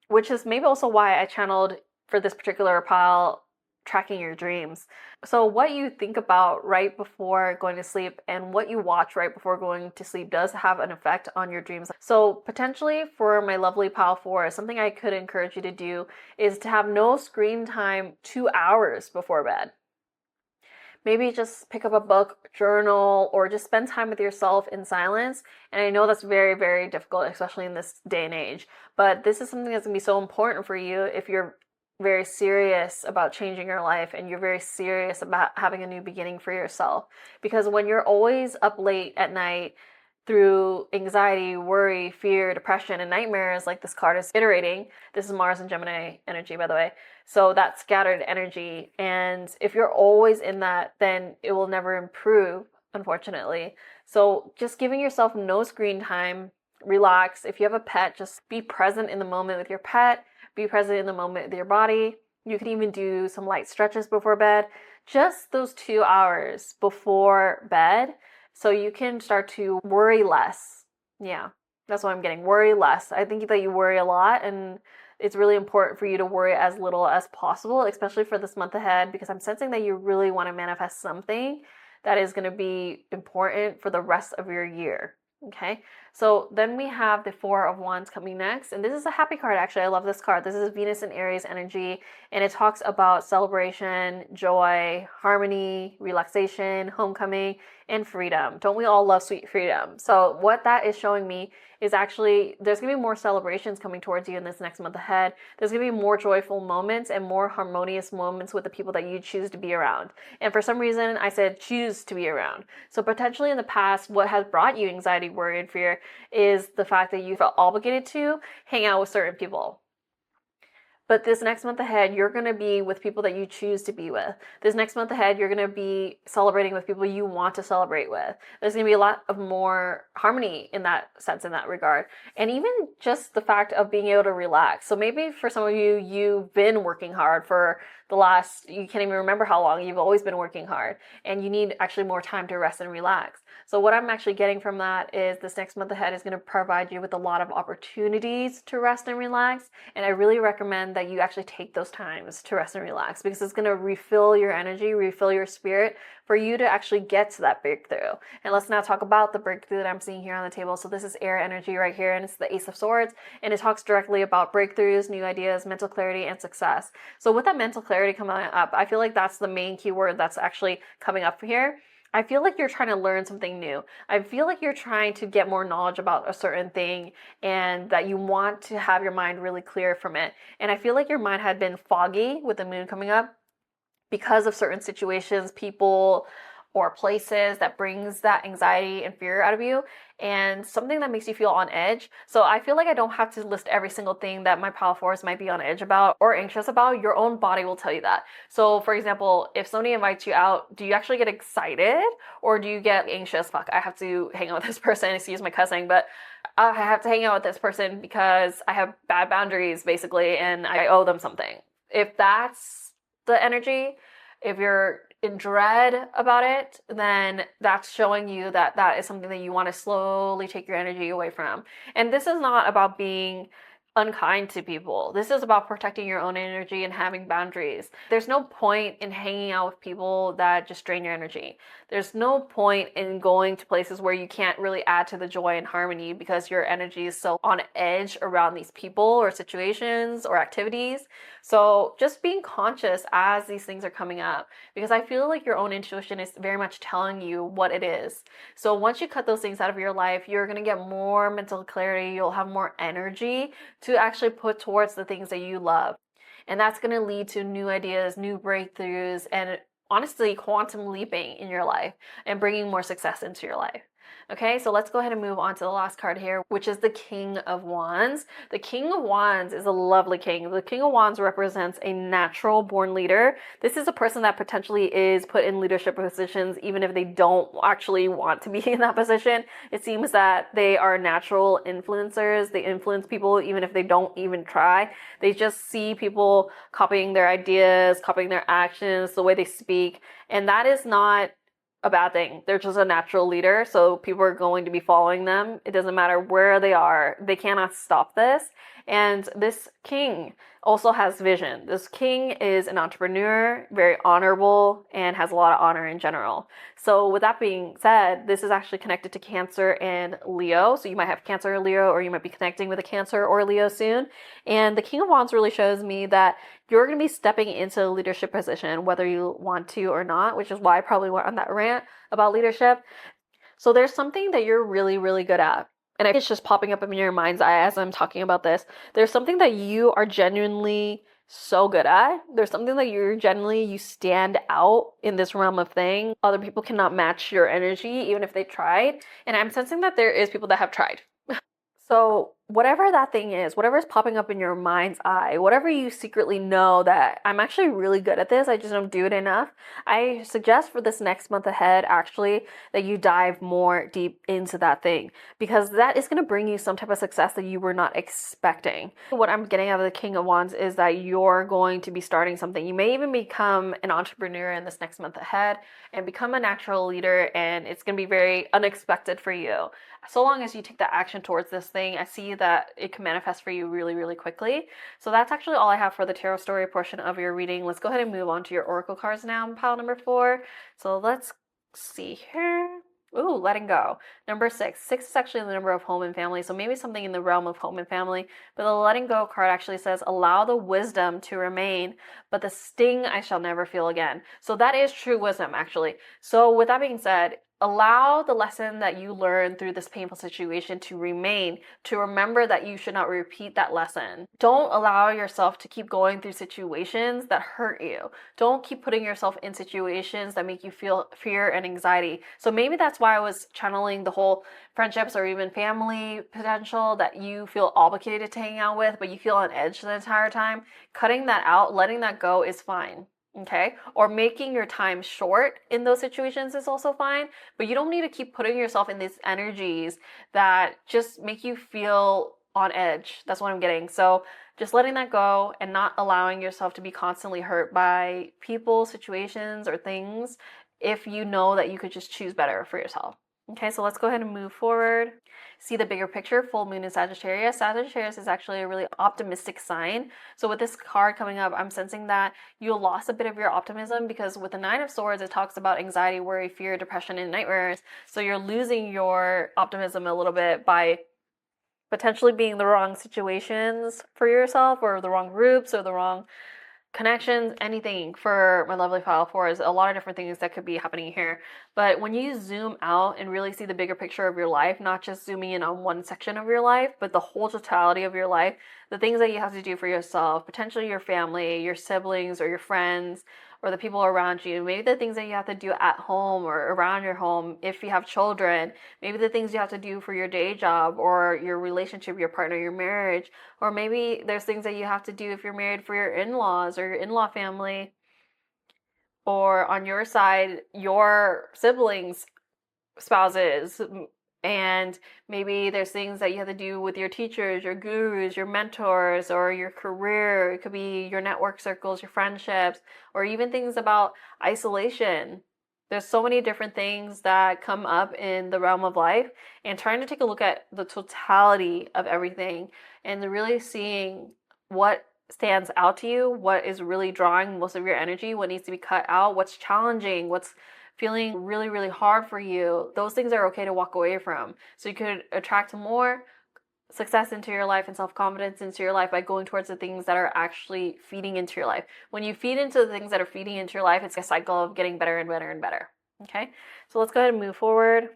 which is maybe also why I channeled for this particular pile tracking your dreams. So what you think about right before going to sleep and what you watch right before going to sleep does have an effect on your dreams. So potentially for my lovely pile 4, something I could encourage you to do is to have no screen time 2 hours before bed. Maybe just pick up a book, journal, or just spend time with yourself in silence. And I know that's very, very difficult, especially in this day and age. But this is something that's going to be so important for you if you're very serious about changing your life and you're very serious about having a new beginning for yourself. Because when you're always up late at night through anxiety, worry, fear, depression, and nightmares, like this card is iterating. This is Mars and Gemini energy, by the way. So that's scattered energy. And if you're always in that, then it will never improve, unfortunately. So just giving yourself no screen time, relax. If you have a pet, just be present in the moment with your pet, be present in the moment with your body. You can even do some light stretches before bed, just those 2 hours before bed. So you can start to worry less. Yeah, that's what I'm getting. Worry less. I think that you worry a lot, and it's really important for you to worry as little as possible, especially for this month ahead, because I'm sensing that you really want to manifest something that is going to be important for the rest of your year. Okay, so then we have the Four of Wands coming next, and this is a happy card actually. I love this card. This is Venus and Aries energy, and it talks about celebration, joy, harmony, relaxation, homecoming, and freedom. Don't we all love sweet freedom? So what that is showing me is actually there's gonna be more celebrations coming towards you in this next month ahead. There's gonna be more joyful moments and more harmonious moments with the people that you choose to be around. And for some reason, I said choose to be around. So potentially in the past, what has brought you anxiety, worry, and fear is the fact that you felt obligated to hang out with certain people. But this next month ahead, you're going to be with people that you choose to be with. This next month ahead, you're going to be celebrating with people you want to celebrate with. There's going to be a lot of more harmony in that sense, in that regard. And even just the fact of being able to relax. So maybe for some of you, you've been working hard for the last, you can't even remember how long, you've always been working hard, and you need actually more time to rest and relax. So what I'm actually getting from that is this next month ahead is going to provide you with a lot of opportunities to rest and relax. And I really recommend that you actually take those times to rest and relax, because it's going to refill your energy, refill your spirit for you to actually get to that breakthrough. And let's now talk about the breakthrough that I'm seeing here on the table. So this is air energy right here, and it's the Ace of Swords, and it talks directly about breakthroughs, new ideas, mental clarity, and success. So with that mental clarity coming up, I feel like that's the main keyword that's actually coming up here. I feel like you're trying to learn something new. I feel like you're trying to get more knowledge about a certain thing, and that you want to have your mind really clear from it. And I feel like your mind had been foggy with the moon coming up because of certain situations, people, or places that brings that anxiety and fear out of you, and something that makes you feel on edge. So I feel like I don't have to list every single thing that my pile force might be on edge about or anxious about. Your own body will tell you that. So for example, if somebody invites you out, do you actually get excited, or do you get anxious? Fuck, I have to hang out with this person, excuse my cussing, but I have to hang out with this person because I have bad boundaries basically, and I owe them something. If that's the energy, if you're in dread about it, then that's showing you that that is something that you want to slowly take your energy away from. And this is not about being unkind to people. This is about protecting your own energy and having boundaries. There's no point in hanging out with people that just drain your energy. There's no point in going to places where you can't really add to the joy and harmony because your energy is so on edge around these people or situations or activities. So just being conscious as these things are coming up, because I feel like your own intuition is very much telling you what it is. So once you cut those things out of your life, you're going to get more mental clarity. You'll have more energy to actually put towards the things that you love. And that's going to lead to new ideas, new breakthroughs, and honestly, quantum leaping in your life and bringing more success into your life. Okay, so let's go ahead and move on to the last card here, which is the King of Wands. The King of Wands is a lovely king. The King of Wands represents a natural born leader. This is a person that potentially is put in leadership positions even if they don't actually want to be in that position. It seems that they are natural influencers. They influence people even if they don't even try. They just see people copying their ideas, copying their actions, the way they speak, and that is not a bad thing. They're just a natural leader, so people are going to be following them. It doesn't matter where they are. They cannot stop this. And this king also has vision. This king is an entrepreneur, very honorable, and has a lot of honor in general. So with that being said, this is actually connected to Cancer and Leo. So you might have Cancer or Leo, or you might be connecting with a Cancer or Leo soon. And the King of Wands really shows me that you're going to be stepping into a leadership position, whether you want to or not, which is why I probably went on that rant about leadership. So there's something that you're really, really good at. And it's just popping up in your mind's eye as I'm talking about this. There's something that you are genuinely so good at. There's something that you stand out in this realm of thing. Other people cannot match your energy, even if they tried. And I'm sensing that there is people that have tried. So whatever that thing is, whatever is popping up in your mind's eye, whatever you secretly know that I'm actually really good at this, I just don't do it enough, I suggest for this next month ahead, actually, that you dive more deep into that thing, because that is going to bring you some type of success that you were not expecting. What I'm getting out of the King of Wands is that you're going to be starting something. You may even become an entrepreneur in this next month ahead and become a natural leader, and it's going to be very unexpected for you. So long as you take the action towards this thing, I see that it can manifest for you really, really quickly. So that's actually all I have for the tarot story portion of your reading. Let's go ahead and move on to your oracle cards now, pile number 4. So let's see here. Ooh, letting go. Number six. Six is actually the number of home and family. So maybe something in the realm of home and family. But the letting go card actually says, allow the wisdom to remain, but the sting I shall never feel again. So that is true wisdom, actually. So with that being said, allow the lesson that you learned through this painful situation to remain, to remember that you should not repeat that lesson. Don't allow yourself to keep going through situations that hurt you. Don't keep putting yourself in situations that make you feel fear and anxiety. So maybe that's why I was channeling the whole friendships or even family potential that you feel obligated to hang out with, but you feel on edge the entire time. Cutting that out, letting that go is fine. Okay, or making your time short in those situations is also fine, but you don't need to keep putting yourself in these energies that just make you feel on edge. That's what I'm getting. So just letting that go and not allowing yourself to be constantly hurt by people, situations, or things if you know that you could just choose better for yourself. Okay, so let's go ahead and move forward. See the bigger picture. Full moon in Sagittarius. Sagittarius is actually a really optimistic sign. So with this card coming up, I'm sensing that you lost a bit of your optimism, because with the Nine of Swords, it talks about anxiety, worry, fear, depression, and nightmares. So you're losing your optimism a little bit by potentially being the wrong situations for yourself, or the wrong groups, or the wrong connections, anything. For my lovely file four is a lot of different things that could be happening here. But when you zoom out and really see the bigger picture of your life, not just zooming in on one section of your life, but the whole totality of your life, the things that you have to do for yourself, potentially your family, your siblings, or your friends, or the people around you, maybe the things that you have to do at home or around your home if you have children, maybe the things you have to do for your day job or your relationship, your partner, your marriage, or maybe there's things that you have to do if you're married for your in-laws or your in-law family, or on your side, your siblings, spouses, and maybe there's things that you have to do with your teachers, your gurus, your mentors, or your career. It could be your network circles, your friendships, or even things about isolation. There's so many different things that come up in the realm of life, and trying to take a look at the totality of everything and really seeing what stands out to you, what is really drawing most of your energy, what needs to be cut out, what's challenging, what's feeling really, really hard for you. Those things are okay to walk away from. So you could attract more success into your life and self-confidence into your life by going towards the things that are actually feeding into your life. When you feed into the things that are feeding into your life, it's a cycle of getting better and better and better. Okay, so let's go ahead and move forward.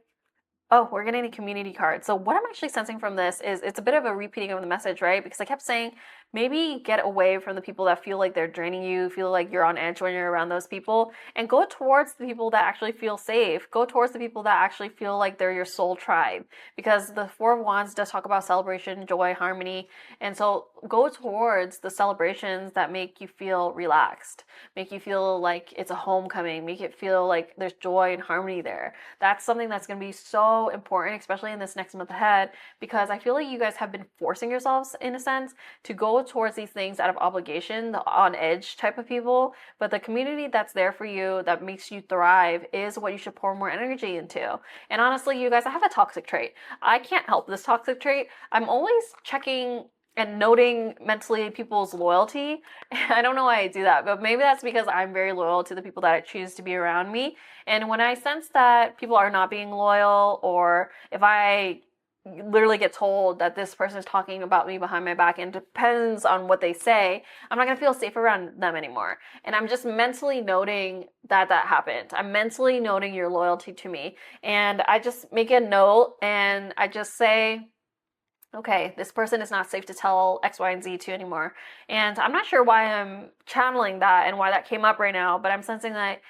Oh, we're getting a community card. So what I'm actually sensing from this is it's a bit of a repeating of the message, right? Because I kept saying maybe get away from the people that feel like they're draining you, feel like you're on edge when you're around those people, and go towards the people that actually feel safe. Go towards the people that actually feel like they're your soul tribe. Because the Four of Wands does talk about celebration, joy, harmony. And so go towards the celebrations that make you feel relaxed, make you feel like it's a homecoming, make it feel like there's joy and harmony there. That's something that's going to be so important, especially in this next month ahead, because I feel like you guys have been forcing yourselves, in a sense, to go towards these things out of obligation, the on edge type of people. But the community that's there for you, that makes you thrive, is what you should pour more energy into. And honestly, you guys, I have a toxic trait. I can't help this toxic trait. I'm always checking and noting mentally people's loyalty. I don't know why I do that, but maybe that's because I'm very loyal to the people that I choose to be around me. And when I sense that people are not being loyal, or if I literally get told that this person is talking about me behind my back, and depends on what they say, I'm not going to feel safe around them anymore. And I'm just mentally noting that that happened. I'm mentally noting your loyalty to me. And I just make a note and I just say, okay, this person is not safe to tell X, Y, and Z to anymore. And I'm not sure why I'm channeling that and why that came up right now, but I'm sensing that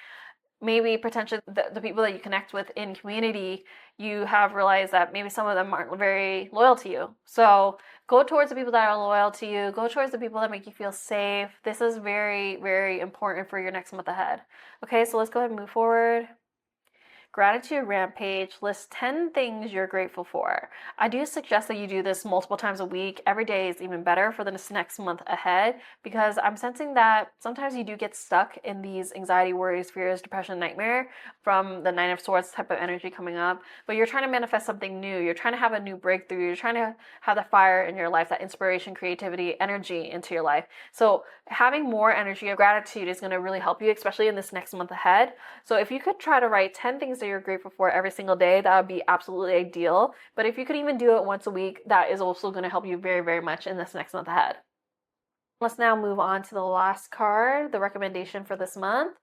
maybe potentially the people that you connect with in community, you have realized that maybe some of them aren't very loyal to you. So go towards the people that are loyal to you. Go towards the people that make you feel safe. This is very, very important for your next month ahead. Okay, so let's go ahead and move forward. Gratitude Rampage, list 10 things you're grateful for. I do suggest that you do this multiple times a week. Every day is even better for this next month ahead, because I'm sensing that sometimes you do get stuck in these anxiety, worries, fears, depression, nightmare from the Nine of Swords type of energy coming up, but you're trying to manifest something new. You're trying to have a new breakthrough. You're trying to have the fire in your life, that inspiration, creativity, energy into your life. So having more energy of gratitude is going to really help you, especially in this next month ahead. So if you could try to write 10 things that that you're grateful for every single day, that would be absolutely ideal. But if you could even do it once a week, that is also going to help you very, very much in this next month ahead. Let's now move on to the last card, the recommendation for this month.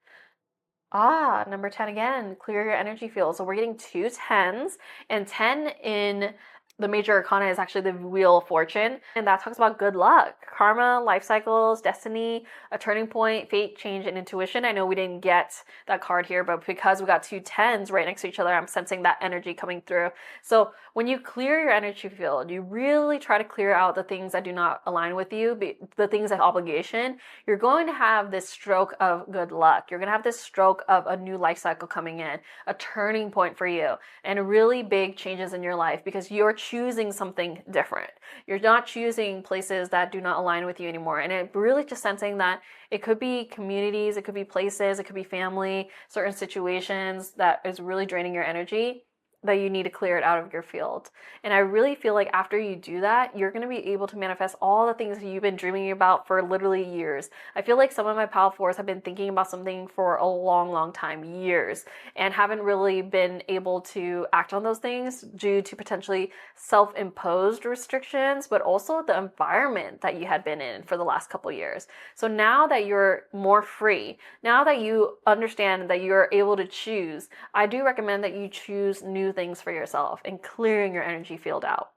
Number 10 again, clear your energy field. So we're getting 2 10s, and 10 in the major arcana is actually the Wheel of Fortune, and that talks about good luck, karma, life cycles, destiny, a turning point, fate, change, and intuition. I know we didn't get that card here, but because we got 2 10s right next to each other, I'm sensing that energy coming through. So when you clear your energy field, you really try to clear out the things that do not align with you, the things of obligation. You're going to have this stroke of good luck. You're going to have this stroke of a new life cycle coming in, a turning point for you, and really big changes in your life because you're choosing something different. You're not choosing places that do not align with you anymore. And it really just sensing that it could be communities, it could be places, it could be family, certain situations that is really draining your energy, that you need to clear it out of your field. And I really feel like after you do that, you're going to be able to manifest all the things that you've been dreaming about for literally years. I feel like some of my Pal 4s have been thinking about something for a long, long time, years, and haven't really been able to act on those things due to potentially self-imposed restrictions, but also the environment that you had been in for the last couple years. So now that you're more free, now that you understand that you're able to choose, I do recommend that you choose new things for yourself and clearing your energy field out.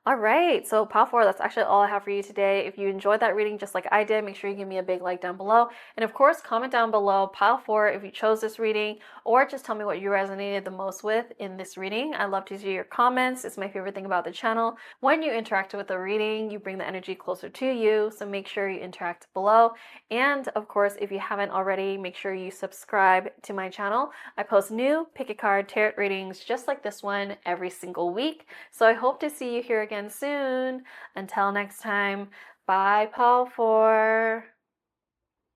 All right, so Pal 4, that's actually all I have for you today. If you enjoyed that reading just like I did, make sure you give me a big like down below. And of course, comment down below Pal 4 if you chose this reading, or just tell me what you resonated the most with in this reading. I love to see your comments. It's my favorite thing about the channel. When you interact with the reading, you bring the energy closer to you, so make sure you interact below. And of course, if you haven't already, make sure you subscribe to my channel. I post new pick a card tarot readings just like this one every single week. So I hope to see you here again soon. Until next time, bye, Pal 4.